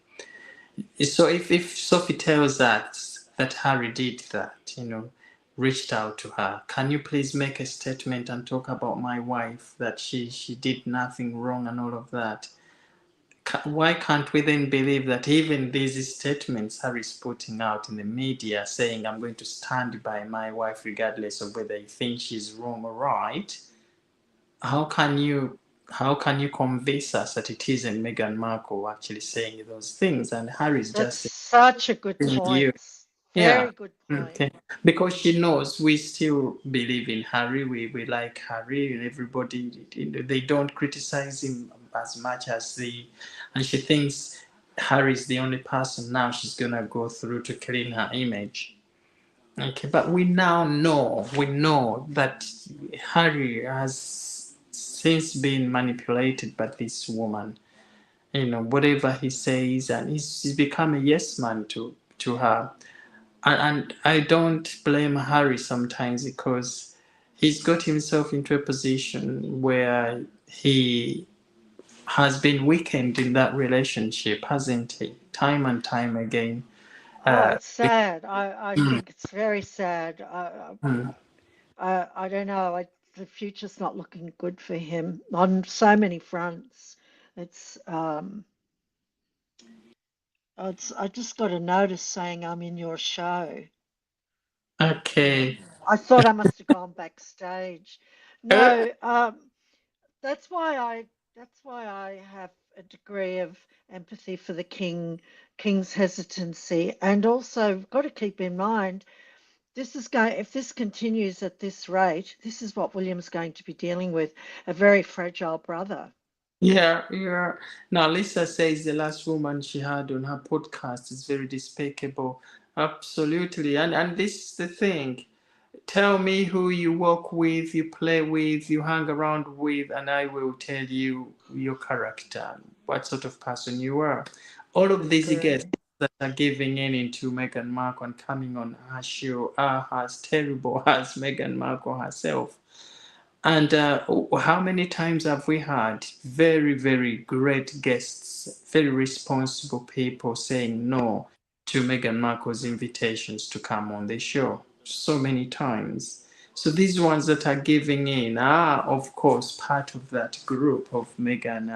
So if Sophie tells us that Harry did that, reached out to her. Can you please make a statement and talk about my wife, that she did nothing wrong and all of that? Why can't we then believe that even these statements Harry's putting out in the media saying, I'm going to stand by my wife regardless of whether you think she's wrong or right, how can you convince us that it isn't Meghan Markle actually saying those things and Harry's That's just such a good telling point. you? Yeah. Very good point. Okay. Because she knows we still believe in Harry. We like Harry, and everybody, they don't criticize him as much as and she thinks Harry is the only person now she's gonna go through to clean her image. Okay, but we know that Harry has since been manipulated by this woman. Whatever he says, and he's become a yes man to her. And I don't blame Harry sometimes because he's got himself into a position where he has been weakened in that relationship, hasn't he? Time and time again. Oh, Uh, it's sad. I mm, think it's very sad. mm. I don't know. The future's not looking good for him on so many fronts. It's I just got a notice saying I'm in your show. Okay. I thought I must have gone backstage. Uh, No, that's why I have a degree of empathy for the king's hesitancy, and also got to keep in mind this is going if this continues at this rate, this is what William's going to be dealing with, a very fragile brother. yeah, yeah. Now, Lisa says the last woman she had on her podcast is very despicable. Absolutely. And this is the thing. Tell me who you work with, you play with, you hang around with, and I will tell you your character, what sort of person you are. All of these guests Agree. that are giving in into Meghan Markle and coming on her show are as terrible as Meghan Markle herself. And how many times have we had very, very great guests, very responsible people saying no to Meghan Markle's invitations to come on the show? So many times. So these ones that are giving in are, of course, part of that group of Meghan,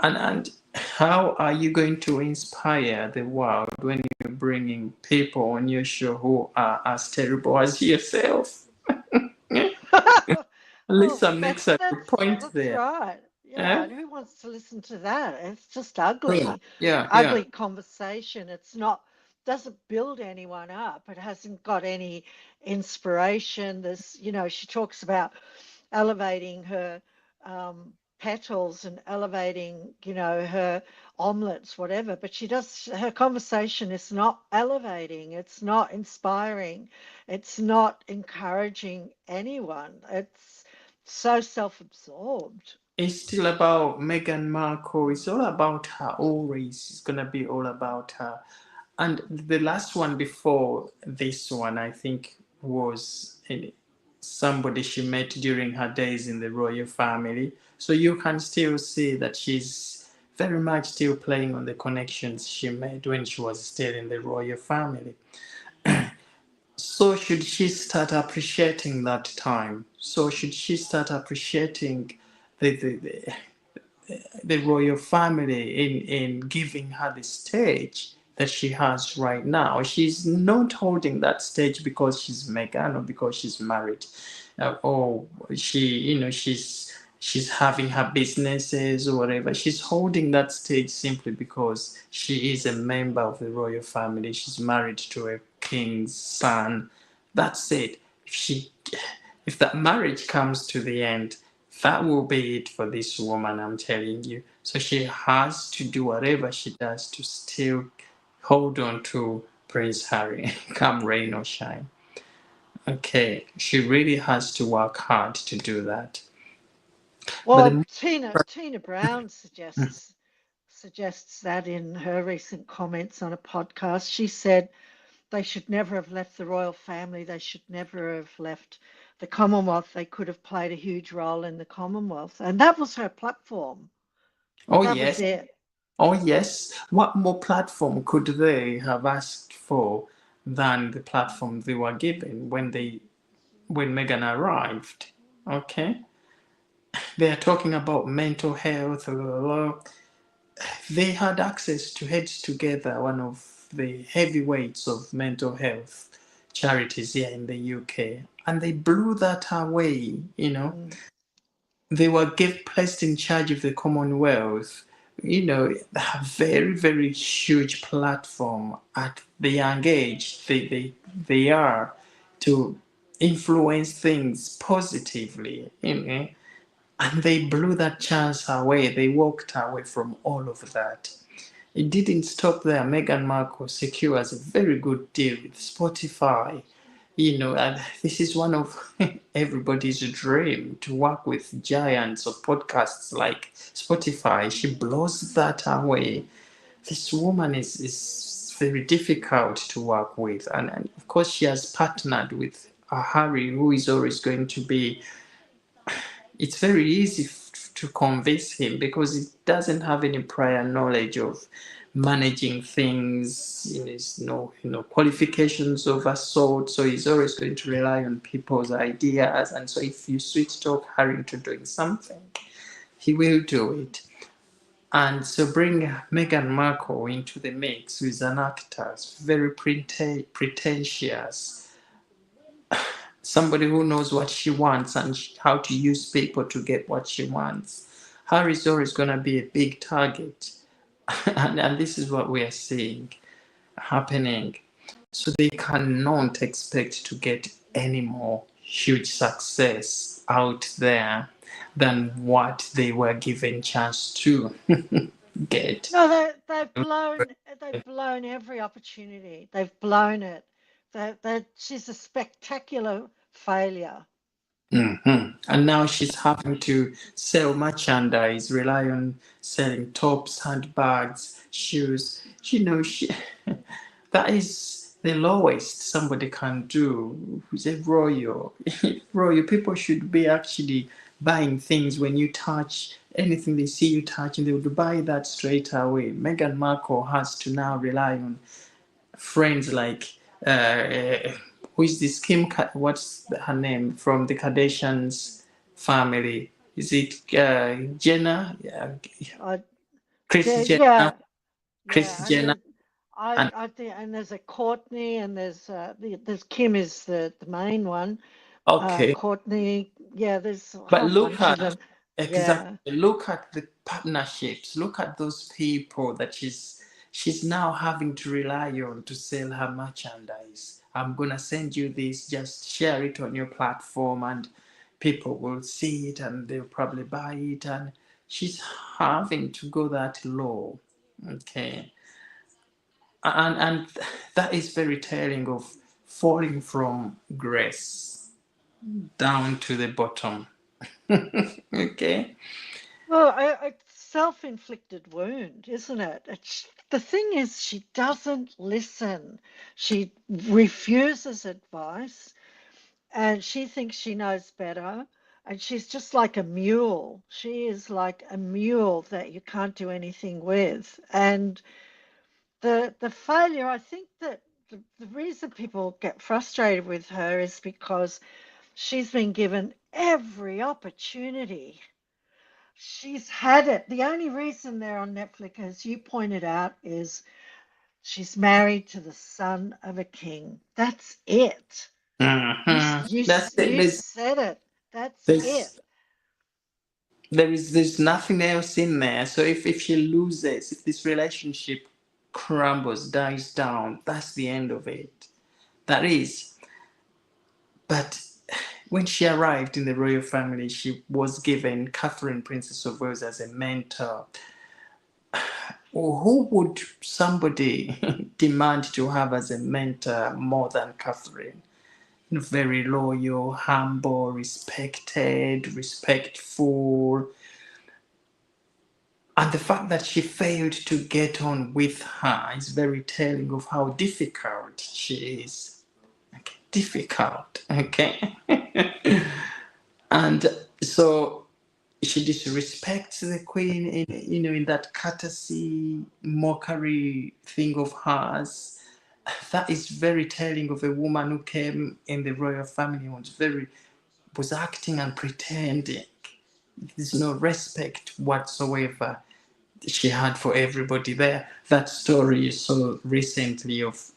and how are you going to inspire the world when you're bringing people on your show who are as terrible as yourself? Well, Lisa makes that's a good point that's there. right. Yeah, Eh? and who wants to listen to that? It's just Yeah, ugly, yeah, yeah. ugly conversation. It's not doesn't build anyone up. It hasn't got any inspiration. She talks about elevating her petals and elevating, her omelets, whatever. But her conversation is not elevating. It's not inspiring. It's not encouraging anyone. It's so self-absorbed. It's still about Meghan Markle. It's all about her. Always, it's gonna be all about her. And the last one before this one, I think, was somebody she met during her days in the royal family. So you can still see that she's very much still playing on the connections she made when she was still in the royal family. So should she start appreciating that time? So should she start appreciating the the, the, the royal family in giving her the stage that she has right now? She's not holding that stage because she's Meghan or because she's married, or she's having her businesses or whatever. She's holding that stage simply because she is a member of the royal family. She's married to a king's son. That's it. If that marriage comes to the end, that will be it for this woman, I'm telling you. So she has to do whatever she does to still hold on to Prince Harry, come rain or shine. Okay, she really has to work hard to do that. But Well, the Tina Brown suggests that in her recent comments on a podcast. She said they should never have left the royal family. They should never have left the Commonwealth. They could have played a huge role in the Commonwealth. And that was her platform. oh That was yes, it. oh yes, what more platform could they have asked for? than the platform they were given when Meghan arrived. Okay, they are talking about mental health. They had access to Heads Together, one of the heavyweights of mental health charities here in the UK, and they blew that away. Mm. They were placed in charge of the Commonwealth. A very, very huge platform at the young age they are to influence things positively, and they blew that chance away. They walked away from all of that. It didn't stop there. Meghan Markle secures a very good deal with Spotify. And this is one of everybody's dream to work with giants of podcasts like Spotify. She blows that away. This woman is very difficult to work with. And of course, she has partnered with a Harry, who is always going to be, it's very easy to convince him because he doesn't have any prior knowledge of managing things, qualifications of a sort. So he's always going to rely on people's ideas. And so if you sweet talk Harry into doing something, he will do it. And so bring Meghan Markle into the mix, who is an actor, very pretentious, somebody who knows what she wants and how to use people to get what she wants. Harry's always going to be a big target. and this is what we are seeing happening. So they cannot expect to get any more huge success out there than what they were given chance to get. No, they've blown every opportunity. They've blown it. She's a spectacular failure. And now she's having to sell merchandise, rely on selling tops, handbags, shoes. She that is the lowest somebody can do. Who's a royal? Royal people should be actually buying things when you touch anything they see you touching, they would buy that straight away. Meghan Markle has to now rely on friends like who is this what's her name from the Kardashians family? Is it Jenner? Yeah, I, Chris Jenner. yeah, Chris yeah, and Jenner. then And I think, and there's a Courtney, and there's Kim is the main one. okay, Courtney, yeah, there's a but whole bunch of them. exactly Yeah. look at the partnerships. Look at those people that she's now having to rely on to sell her merchandise. I'm gonna send you this, just share it on your platform and people will see it and they'll probably buy it, and she's having to go that low. Okay. And that is very telling of falling from grace down to the bottom. Okay. Well, a self-inflicted wound, isn't it? The thing is, she doesn't listen. She refuses advice, and she thinks she knows better. And she's just like a mule. She is like a mule that you can't do anything with. And the failure, I think that the reason people get frustrated with her is because she's been given every opportunity. She's had it. The only reason they're on Netflix, as you pointed out, is she's married to the son of a king. That's it. You That's it. you said it. That's it. There's there's nothing else in there. So if she loses, if this relationship crumbles, dies down, that's the end of it. That is. But when she arrived in the royal family, she was given Catherine, Princess of Wales, as a mentor. Who would somebody demand to have as a mentor more than Catherine? Very loyal, humble, respectful. And the fact that she failed to get on with her is very telling of how difficult she is. Okay, difficult. Okay. And so she disrespects the queen in that courtesy, mockery thing of hers. that is very telling of a woman who came in the royal family, was acting and pretending. There's no respect whatsoever she had for everybody there. That story you saw recently of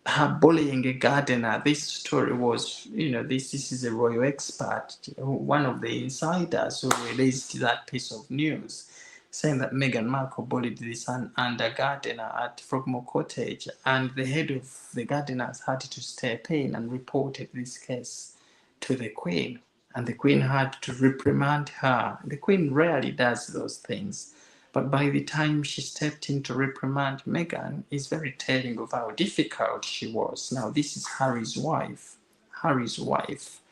her bullying a gardener. This story was, this is a royal expert, one of the insiders who released that piece of news, saying that Meghan Markle bullied this under gardener at Frogmore Cottage, and the head of the gardeners had to step in and reported this case to the Queen. And the Queen had to reprimand her. The Queen rarely does those things. But by the time she stepped in to reprimand Meghan, is very telling of how difficult she was. Now, this is Harry's wife. Harry's wife.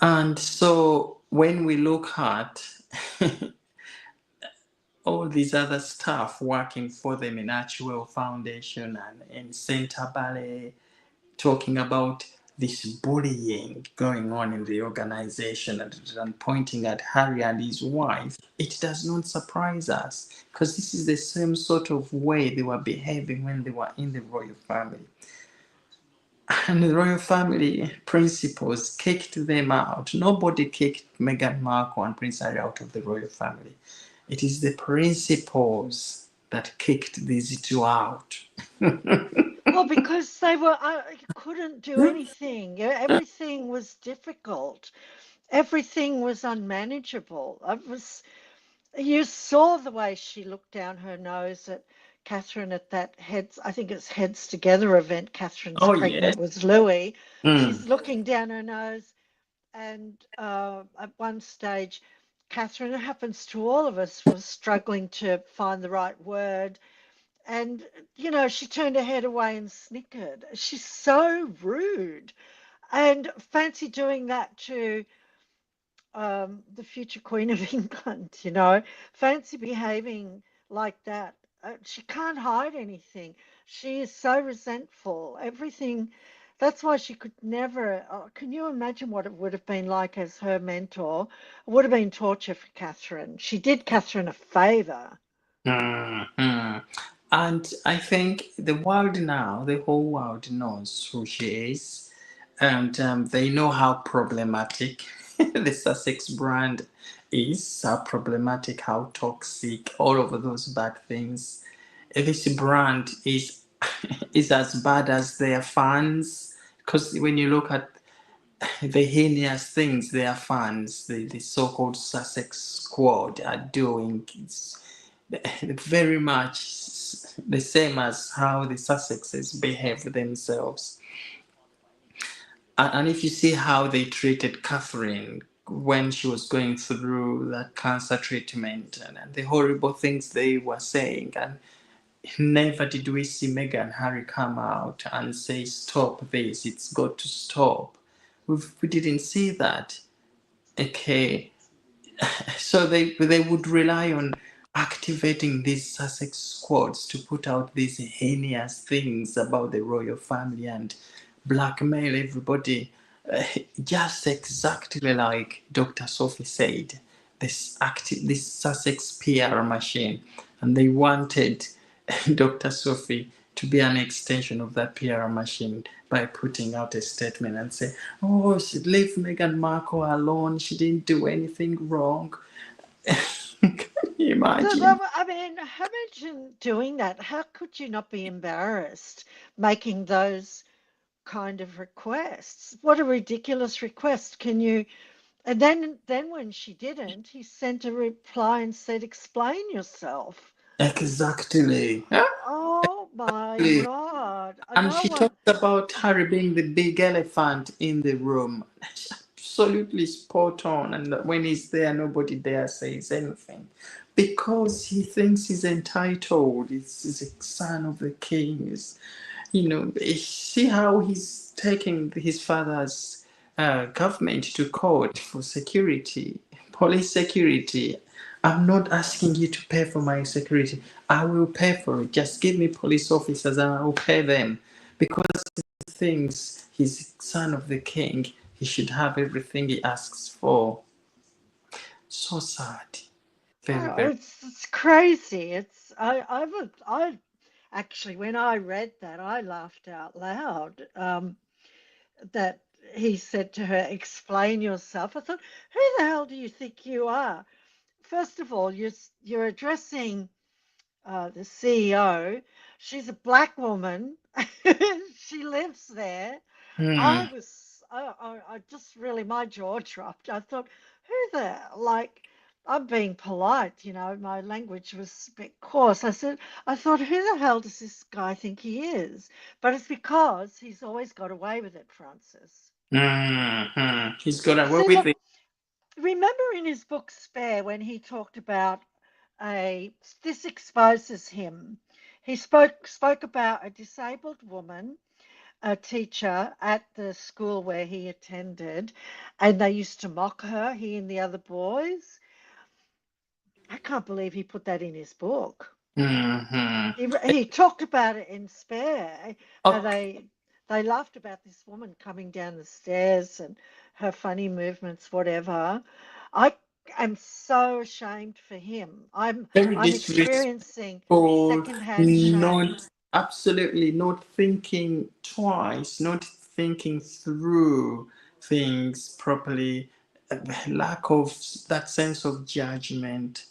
And so when we look at all these other staff working for them in Archwell Foundation and in Centre Ballet, talking about this bullying going on in the organization and pointing at Harry and his wife, it does not surprise us because this is the same sort of way they were behaving when they were in the royal family. And the royal family principals kicked them out. Nobody kicked Meghan Markle and Prince Harry out of the royal family. It is the principals that kicked these two out. Well, because they were, I couldn't do anything. Everything was difficult. Everything was unmanageable. You saw the way she looked down her nose at Catherine at that I think it's Heads Together event. Catherine's Oh, yes. pregnant with Louis. Mm. She's looking down her nose, and at one stage, Catherine, it happens to all of us, was struggling to find the right word. And, she turned her head away and snickered. She's so rude. And fancy doing that to the future Queen of England. Fancy behaving like that. She can't hide anything. She is so resentful. Everything. That's why she could never. Can you imagine what it would have been like as her mentor? It would have been torture for Catherine. She did Catherine a favour. Mhm. And I think the world now, the whole world knows who she is, and they know how problematic the Sussex brand is, how problematic, how toxic, all of those bad things. This brand is is as bad as their fans, because when you look at the heinous things their fans, the so-called Sussex squad, are doing, it's very much the same as how the Sussexes behave themselves. And if you see how they treated Catherine when she was going through that cancer treatment, and the horrible things they were saying, and never did we see Meghan and Harry come out and say, stop this, it's got to stop. We didn't see that. Okay, so they would rely on activating these Sussex squads to put out these heinous things about the royal family and blackmail everybody, just exactly like Dr. Sophie said. This Sussex PR machine, and they wanted Dr. Sophie to be an extension of that PR machine by putting out a statement and say, "Oh, leave Meghan Markle alone. She didn't do anything wrong." Can you imagine? I mean, imagine doing that. How could you not be embarrassed making those kind of requests? What a ridiculous request. Can you? And then when she didn't, he sent a reply and said, "Explain yourself." Exactly. Oh my Exactly. God. And No she one. talks about Harry being the big elephant in the room. Absolutely spot on. And when he's there, nobody dare says anything. Because he thinks he's entitled. He's a son of the king. See how he's taking his father's government to court for security, police security. I'm not asking you to pay for my security. I will pay for it. Just give me police officers and I will pay them. Because he thinks he's son of the king, he should have everything he asks for. So sad. Very, Oh, very. it's crazy. It's I would I actually, when I read that, I laughed out loud. That he said to her, "Explain yourself." I thought, who the hell do you think you are? First of all, you're addressing the CEO. She's a black woman. She lives there. I Mm, was, I just really, my jaw dropped. I thought, who the, like, I'm being polite, my language was a bit coarse. I thought, who the hell does this guy think he is? But it's because he's always got away with it, Francis. He's got away See, with look, it. remember in his book Spare when he talked about a, this exposes him. He spoke about a disabled woman, a teacher at the school where he attended, and they used to mock her, he and the other boys. I can't believe he put that in his book. Mm-hmm. He talked about it in Spare, how Okay. they laughed about this woman coming down the stairs and her funny movements, whatever. I am so ashamed for him. Very I'm disrespectful. experiencing Or secondhand shame. not, absolutely not thinking twice, not thinking through things properly, lack of that sense of judgment.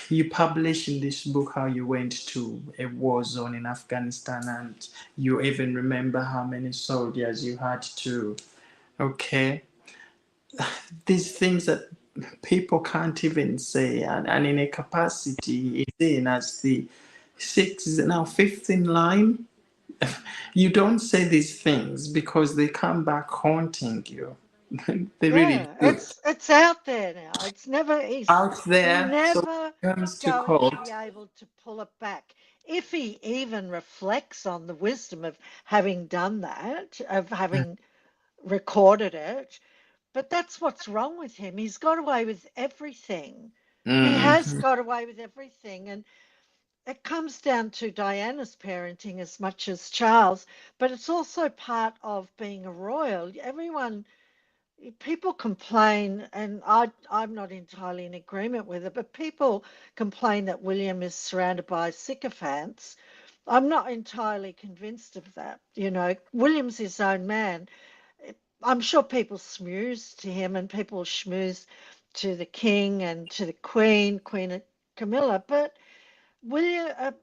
You publish in this book how you went to a war zone in Afghanistan, and you even remember how many soldiers you had to. Okay, these things that people can't even say, and in a capacity is in as the sixth, now fifth in line. You don't say these things because they come back haunting you. They really Yeah, do. it's out there now. It's never he's Out there, so never it comes to going to be court. able to pull it back. If he even reflects on the wisdom of having done that, of having recorded it, but that's what's wrong with him. He's got away with everything. He has Mm-hmm. got away with everything, and it comes down to Diana's parenting as much as Charles, but it's also part of being a royal. Everyone, people complain, and I'm not entirely in agreement with it, but people complain that William is surrounded by sycophants. I'm not entirely convinced of that. William's his own man. I'm sure people smooze to him and people schmooze to the king and to the queen, Queen Camilla, but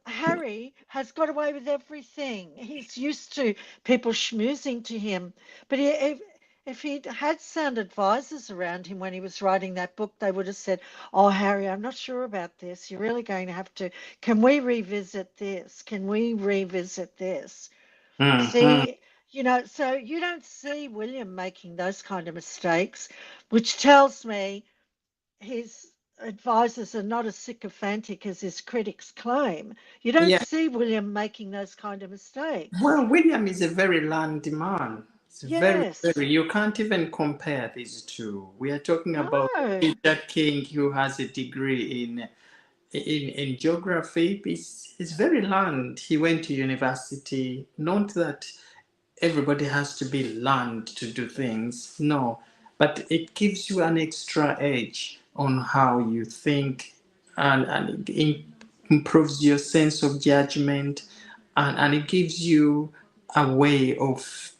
Harry has got away with everything. He's used to people schmoozing to him. But if he'd had sound advisors around him when he was writing that book, they would have said, "Oh, Harry, I'm not sure about this. You're really going to have to. Can we revisit this? Can we revisit this?" Mm-hmm. See, so you don't see William making those kind of mistakes, which tells me his advisors are not as sycophantic as his critics claim. You don't Yeah. see William making those kind of mistakes. Well, William is a very landy man. It's very, Yes. very. You can't even compare these two. We are talking about No. Peter King, who has a degree in geography. He's very learned. He went to university. Not that everybody has to be learned to do things. No, but it gives you an extra edge on how you think, and it improves your sense of judgment, and it gives you a way of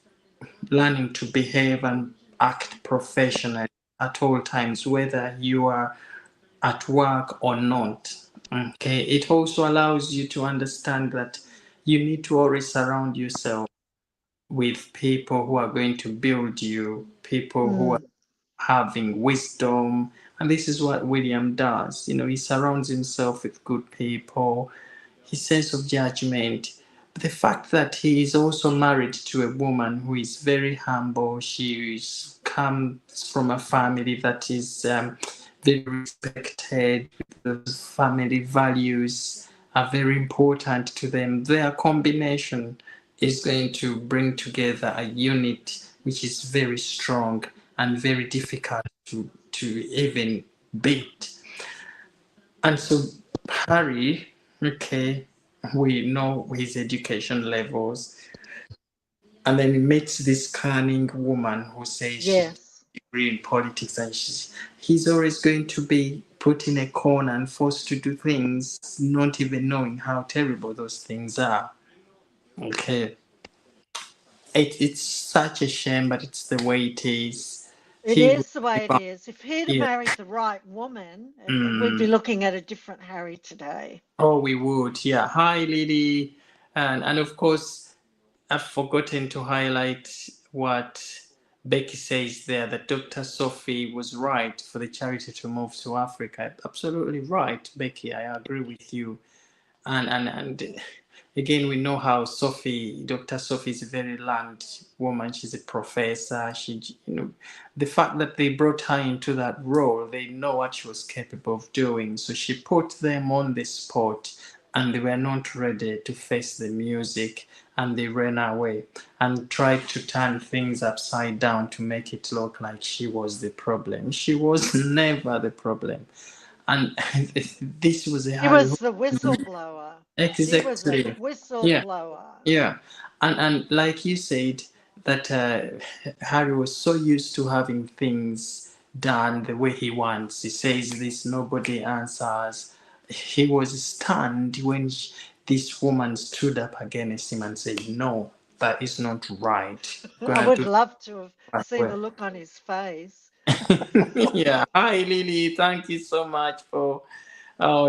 learning to behave and act professionally at all times, whether you are at work or not. Okay, it also allows you to understand that you need to always surround yourself with people who are going to build you, people who are Mm, having wisdom. And this is what William does. He surrounds himself with good people, his sense of judgment. But the fact that he is also married to a woman who is very humble, comes from a family that is very respected, the family values are very important to them. Their combination is going to bring together a unit which is very strong and very difficult to even beat. And so Harry, okay, we know his education levels, and then he meets this cunning woman who says she's yes. degree in politics, and he's always going to be put in a corner and forced to do things, not even knowing how terrible those things are. Okay, it's such a shame, but it's the way it is. It He would is the way it never, is. If he'd have yeah. married the right woman, we'd Mm. be looking at a different Harry today. Oh, we would, yeah. Hi, Lily, and of course, I've forgotten to highlight what Becky says there, that Dr. Sophie was right for the charity to move to Africa. Absolutely right, Becky. I agree with you. And again, we know how Dr. Sophie is a very learned woman. She's a professor. The fact that they brought her into that role, they know what she was capable of doing. So she put them on the spot, and they were not ready to face the music, and they ran away and tried to turn things upside down to make it look like she was the problem. She was never the problem. And this was a He Harry. was the whistleblower. She was a Exactly. Yeah, whistleblower. yeah. And like you said, that Harry was so used to having things done the way he wants. He says this, nobody answers. He was stunned when this woman stood up against him and said, "No, that is not right. I Gonna would do it love to have that seen way." the look on his face. Yeah. Hi, Lily. Thank you so much for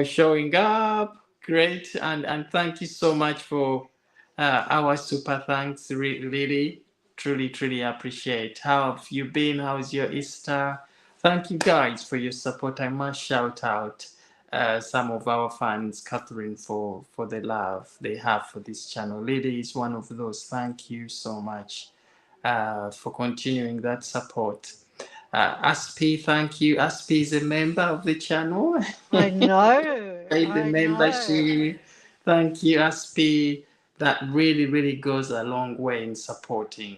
showing up. Great. And thank you so much for our super thanks, Lily. Truly, truly appreciate. How have you been? How's your Easter? Thank you guys for your support. I must shout out some of our fans, Catherine, for the love they have for this channel. Lily is one of those. Thank you so much for continuing that support. Aspi, thank you. Aspi is a member of the channel. I know, Paid the I know. membership. Thank you, Aspi. That really, really goes a long way in supporting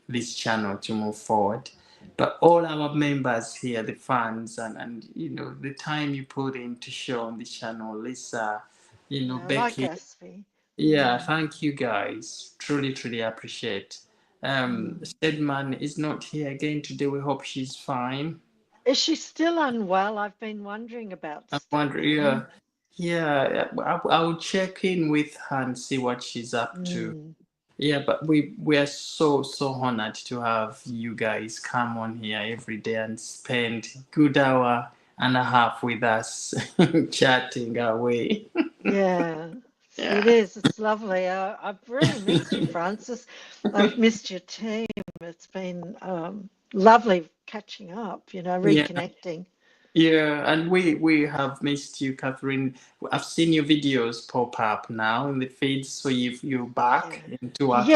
this channel to move forward. But all our members here, the fans, and the time you put in to show on the channel, Lisa, Yeah, I like Becky. Aspie. Yeah, thank you guys. Truly, truly appreciate. Mm. Stedman is not here again today. We hope she's fine. Is she still unwell? I've been wondering about I wonder, Stedman. yeah, I'll check in with her and see what she's up to. Mm. Yeah, but we are so honored to have you guys come on here every day and spend good hour and a half with us chatting away. Yeah, it Yeah, is. It's lovely. I've really missed you, Francis. I've missed your team. It's been lovely catching up, yeah. reconnecting. Yeah, and we have missed you, Catherine. I've seen your videos pop up now in the feeds, so you're back Yeah. into action.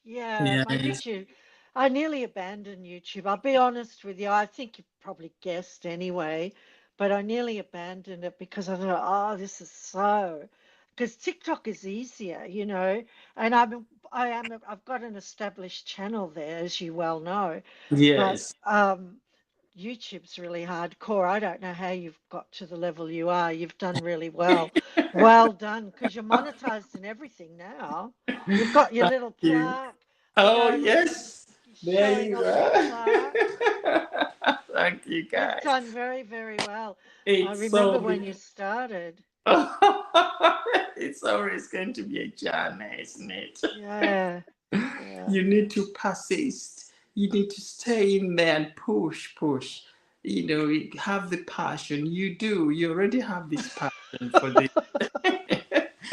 Yeah. My Yes, YouTube, I nearly abandoned YouTube. I'll be honest with you. I think you probably guessed anyway, but I nearly abandoned it because I thought, oh, this is so, because TikTok is easier, and I've got an established channel there, as you well know, but yes. YouTube's really hardcore. I don't know how you've got to the level you are. You've done really well. Well done, because you're monetized in everything now. You've got your Thank little you. plaque, Oh you're yes, there showing you off your are. plaque. Thank you, You've guys. done very, very well. I It's remember so when you started. it's always going to be a journey, isn't it? Yeah, yeah. You need to persist. You need to stay in there and push. Have the passion. You do. You already have this passion for this.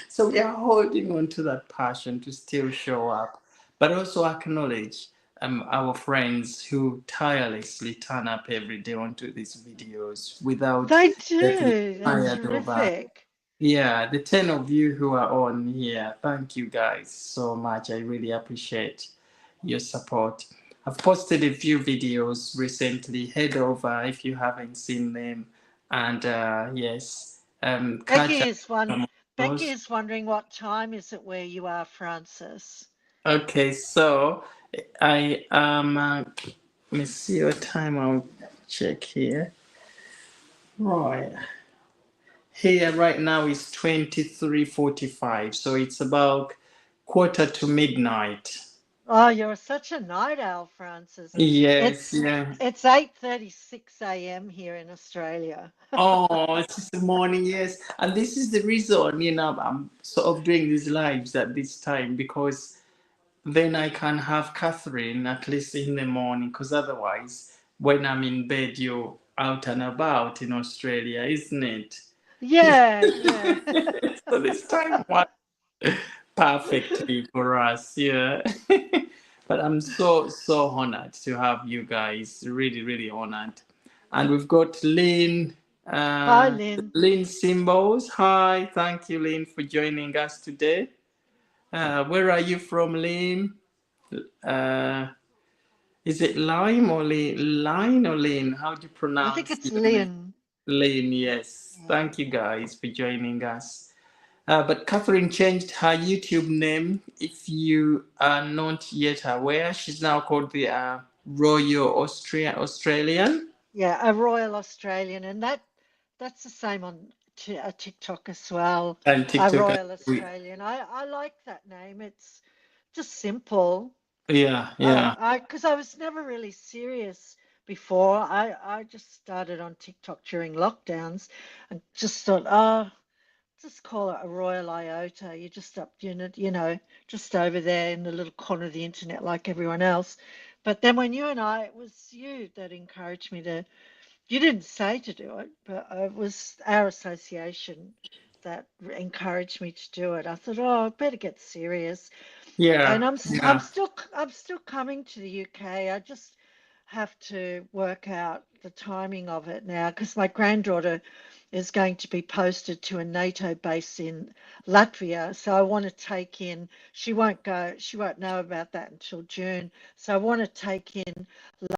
So we are holding on to that passion to still show up, but also acknowledge our friends who tirelessly turn up every day onto these videos without They getting do. They're tired of us. terrific. Yeah, the 10 of you who are on here, thank you guys so much. I really appreciate your support. I've posted a few videos recently. Head over if you haven't seen them. And yes, catch Becky up is one. on Becky those. is wondering what time is it where you are, Francis? Okay, so I let me see what time I'll check here. Right. Here right now is 23:45, so it's about quarter to midnight. Oh, you're such a night owl, Francis. Yes, It's yeah. it's 8:36 a.m. here in Australia. Oh, it's the morning, yes. And this is the reason, I'm sort of doing these lives at this time because then I can have Catherine at least in the morning because otherwise, when I'm in bed, you're out and about in Australia, isn't it? Yeah, yeah. So this time worked perfectly for us, yeah. But I'm so honored to have you guys. Really, really honored. And we've got Lynn, Hi, uh, Lynn. Lynn Symbols. Hi, thank you, Lynn, for joining us today. Where are you from, Lynn? Uh, is it Lime or Lynn? Line or Lynn? How do you I think pronounce it's your name? Lynn. Lynn, yes. Yeah. Thank you guys for joining us. But Catherine changed her YouTube name. If you are not yet aware, she's now called the Royal Australian. Yeah, a Royal Australian, and that's the same on TikTok as well. And A TikTok. Royal Australian. I like that name. It's just simple. Yeah, yeah, Because I was never really serious before. I just started on TikTok during lockdowns and just thought, oh, just call it a Royal Iota. You're just up, just over there in the little corner of the internet like everyone else. But then when you and I, it was you that encouraged me to, you didn't say to do it, but it was our association that encouraged me to do it. I thought, oh, I better get serious. And yeah, I'm yeah, still coming to the UK. I just have to work out the timing of it now because my granddaughter is going to be posted to a NATO base in Latvia. So I want to take in, she won't know about that until June. So I want to take in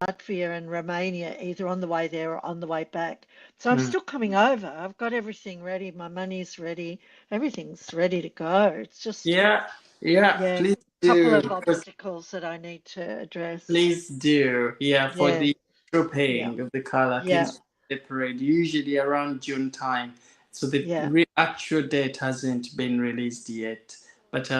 Latvia and Romania either on the way there or on the way back. So I'm mm, still coming over. I've got everything ready. My money's ready. Everything's ready to go. It's just, yeah, yeah. yeah, Please couple do. of obstacles that I need to address. Please do. Yeah, for Yeah, the yeah, trooping of the Color yeah, Kings Birthday Parade, usually around June time. So the yeah, actual date hasn't been released yet, but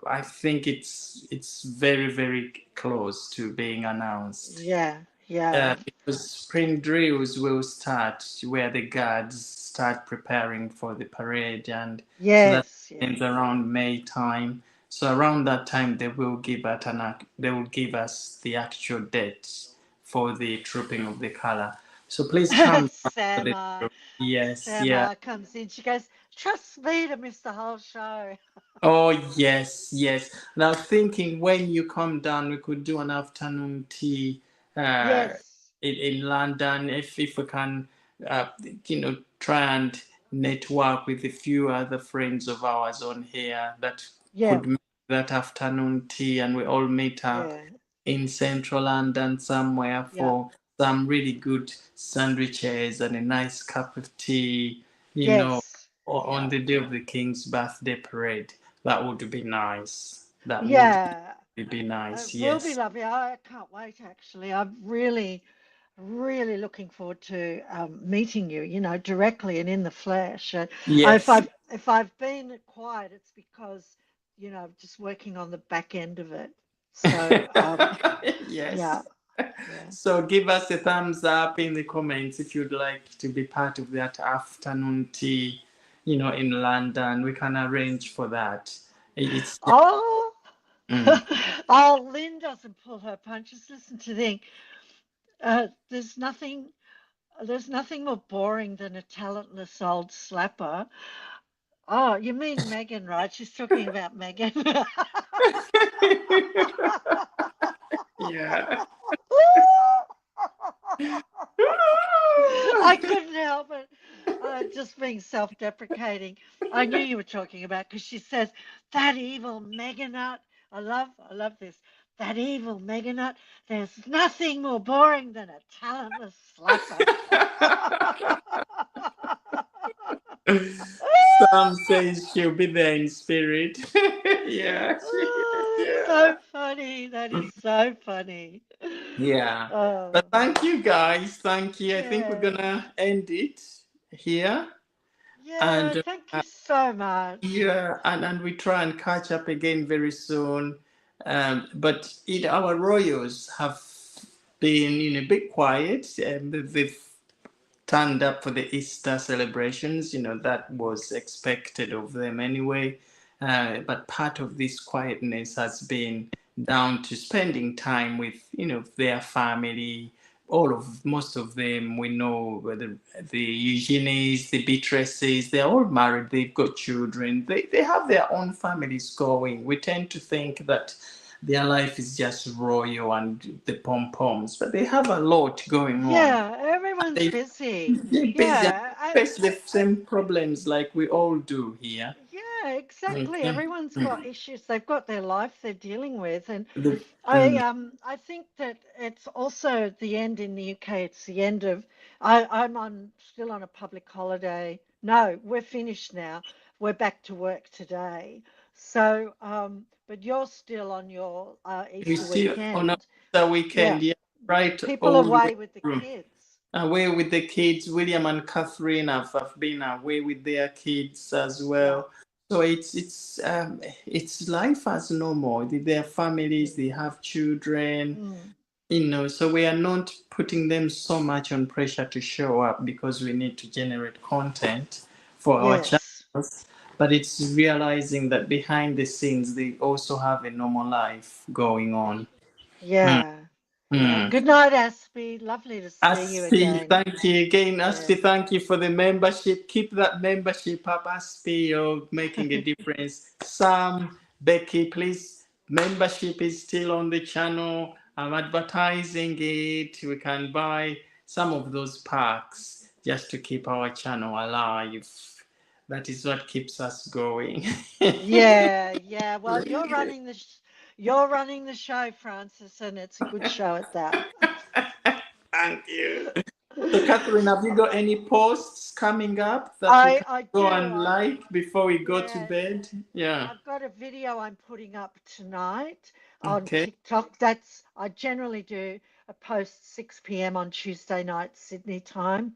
I think it's very very close to being announced. yeah, yeah. Because spring drills will start where the guards start preparing for the parade, and so that Yes, ends yes. around May time. So around that time, they will give us the actual dates for the trooping of the color. So please come down for the Sama, troop. Yes, yeah. Sama comes in. She goes, trust me to miss the whole show. Oh yes, yes. Now thinking when you come down, we could do an afternoon tea uh, Yes, in London if we can, try and network with a few other friends of ours on here that yeah, could make that afternoon tea, and we all meet up yeah, in central London somewhere yeah. for some really good sandwiches and a nice cup of tea, you know, Yes, on yeah, the day of the King's birthday parade. That would be nice. That would yeah. be It nice. will be Yes. lovely. I can't wait, actually. I'm really looking forward to meeting you, directly and in the flesh. Yes. If I've been quiet, it's because, just working on the back end of it. So, Yes. yeah, yeah. So give us a thumbs up in the comments if you'd like to be part of that afternoon tea, in London. We can arrange for that. It's just, Oh, mm. oh, Lynn doesn't pull her punches. Listen to the, uh, there's nothing, there's nothing more boring than a talentless old slapper. Oh, you mean Meghan, right? She's talking about Meghan. Yeah. I couldn't help it. Just being self-deprecating. I knew you were talking about because she says that evil Meganut. I love this. That evil Meganut. There's nothing more boring than a talentless slapper. Some says she'll be there in spirit. Yeah, she is. Oh, it's Yeah. so funny. That is so funny. Yeah. But Oh, thank you guys. Thank you. I think we're yeah. gonna end it here. Yeah, And thank you so much. yeah, and we try and catch up again very soon. But our royals have been, a bit quiet. They've turned up for the Easter celebrations. That was expected of them anyway. But part of this quietness has been down to spending time with, their family. Most of them, we know, the Eugenies, the Beatrices, they're all married, they've got children, they have their own families going. We tend to think that their life is just royal and the pom poms, but they have a lot going on. Yeah, everyone's They busy. they basically Yeah, face the same problems like we all do here. yeah, exactly. Okay. Everyone's got issues. They've got their life they're dealing with, and The, mm, I think that it's also the end in the UK. It's the end of. I'm on still on a public holiday. No, we're finished now. We're back to work today. So, but you're still on your we Easter still on weekend. the Yeah, weekend, yeah, right people all the way away with the through. kids. Away with the kids, William and Catherine have been away with their kids as Yeah. well. So it's life as normal. Their families, they have children, Mm, so we are not putting them so much on pressure to show up because we need to generate content for our yes. channels, but it's realizing that behind the scenes they also have a normal life going on. Mm, Yeah. Yeah. mm. Good night, Aspie. Lovely to see you Aspi, again. thank you again. Yeah. Aspi, thank you for the membership. Keep that membership up, Aspi. You're making a difference. Sam, Becky, please. Membership is still on the channel. I'm advertising it. We can buy some of those packs just to keep our channel alive. That is what keeps us going. Yeah, yeah. Well, you're running the show, Francis, and it's a good show at that. Thank you. So, Catherine, have you got any posts coming up that we can I go do. and like before we go to Yeah. bed? Yeah. I've got a video I'm putting up tonight on Okay. TikTok. That's I generally do a post 6 p.m. on Tuesday night Sydney time.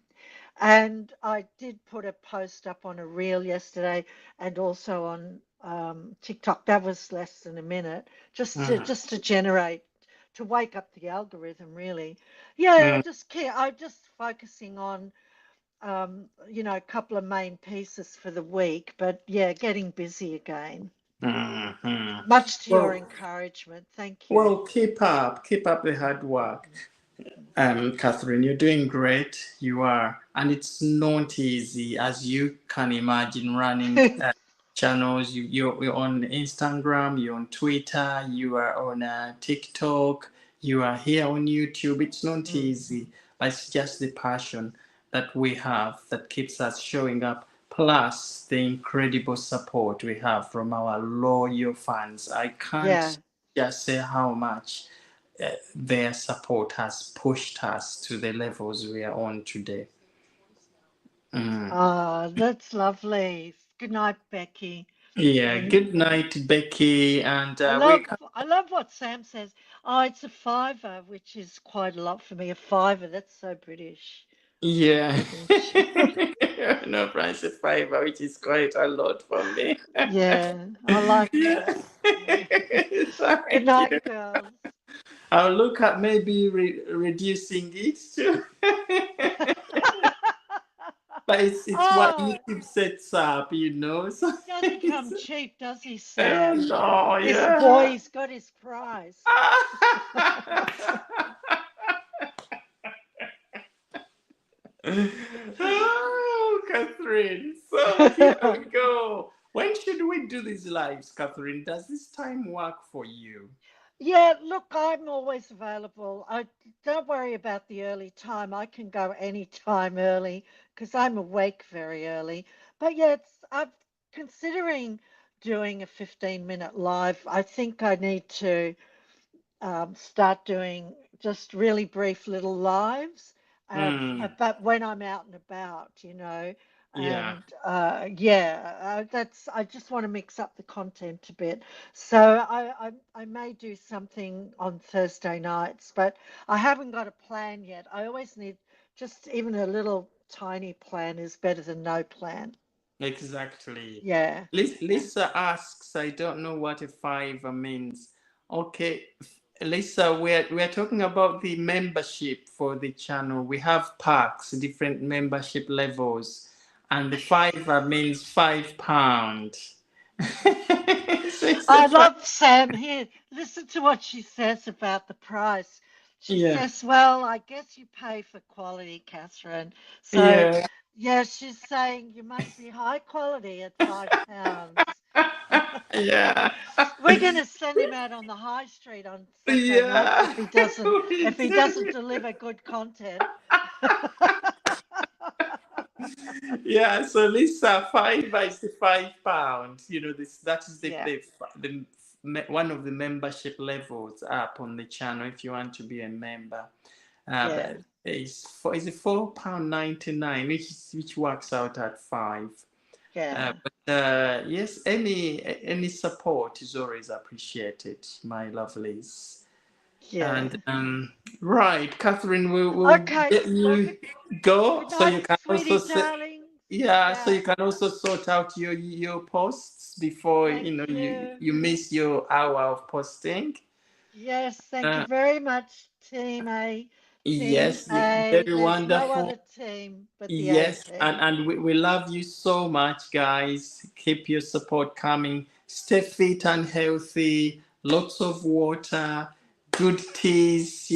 And I did put a post up on a reel yesterday and also on TikTok. That was less than a minute, Mm, just to generate to wake up the algorithm, really. Yeah, mm, I'm just focusing on a couple of main pieces for the week, but yeah, getting busy again. mm. Much to your Well, encouragement. Thank you. well, keep up the hard work. Catherine, you're doing great. You are, and it's not easy, as you can imagine, running channels. You're on Instagram, you're on Twitter, you are on TikTok, you are here on YouTube. It's not Mm, easy, but it's just the passion that we have that keeps us showing up. Plus the incredible support we have from our loyal fans. I yeah. can't just say how much their support has pushed us to the levels we are on today. Mm. Ah, that's lovely. Good night, Becky. Yeah, And good night, Becky. And I we love can, I love what Sam says. Oh, it's a fiver, which is quite a lot for me. A fiver, that's so British. yeah, French. no price of fiber, which is quite a lot for me. Yeah, I like that. Yeah. Good Thank you. night, girls. I'll look at maybe reducing it too. But it's what Oh, YouTube sets up, So he doesn't come it's, cheap, does he, Sam? oh This yeah. boy's got his price. Oh, Catherine. So here we go. When should we do these lives, Catherine? Does this time work for you? Yeah, look, I'm always available. I don't worry about the early time. I can go any time early because I'm awake very early. But yeah, I'm considering doing a 15-minute live. I think I need to start doing just really brief little lives, Hmm. but when I'm out and about, Yeah. and yeah, that's I just want to mix up the content a bit. So I may do something on Thursday nights, but I haven't got a plan yet. I always need just even a little tiny plan is better than no plan. Exactly. Yeah. Lisa asks, I don't know what a fiver means Okay, Lisa, we're talking about the membership for the channel. We have packs, different membership levels, and the fiver means £5. So it's a I five. love Sam here. Listen to what she says about the price. She Yeah, says, well, I guess you pay for quality, Catherine. So, yeah, yeah, she's saying you must be high quality at £5. yeah, We're going to send him out on the high street on Saturday nights yeah. if he doesn't deliver good content. Yeah, so Lisa, five is the £5. This that is Yeah, one of the membership levels up on the channel if you want to be a member. yeah, But it's a £4.99, which works out at five. yeah, But yes, any support is always appreciated, my lovelies. yeah. And right, Catherine, we'll Okay. get Well, you go good so night, you can also sweetie say, darlings. yeah, so Yeah. you can also sort out your posts before Thank you you. you miss your hour of posting. Yes, thank you Uh, very much, Team A. Team yes, A. very There's no wonderful. other team but the A Yes, and, team. and we love you so much, guys. Keep your support coming. Stay fit and healthy. Lots of water, good teas,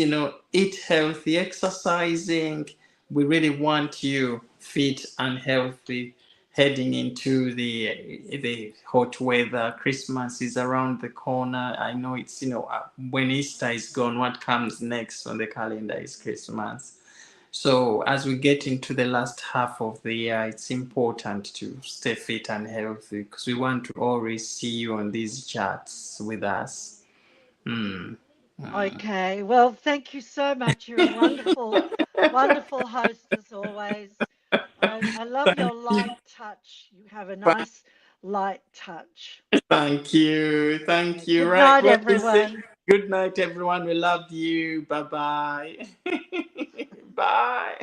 eat healthy, exercising. We really want you fit and healthy heading into the hot weather. Christmas is around the corner. I know it's, when Easter is gone, what comes next on the calendar is Christmas. So as we get into the last half of the year, it's important to stay fit and healthy because we want to always see you on these chats with us. Mm. Okay. Well, thank you so much. You're a wonderful, wonderful host as always. I love your Thank you. light touch. You have a nice light touch. Thank you. Thank you. Good Right. night, Well, we say everyone. good night, everyone. We love you. Bye bye. Bye.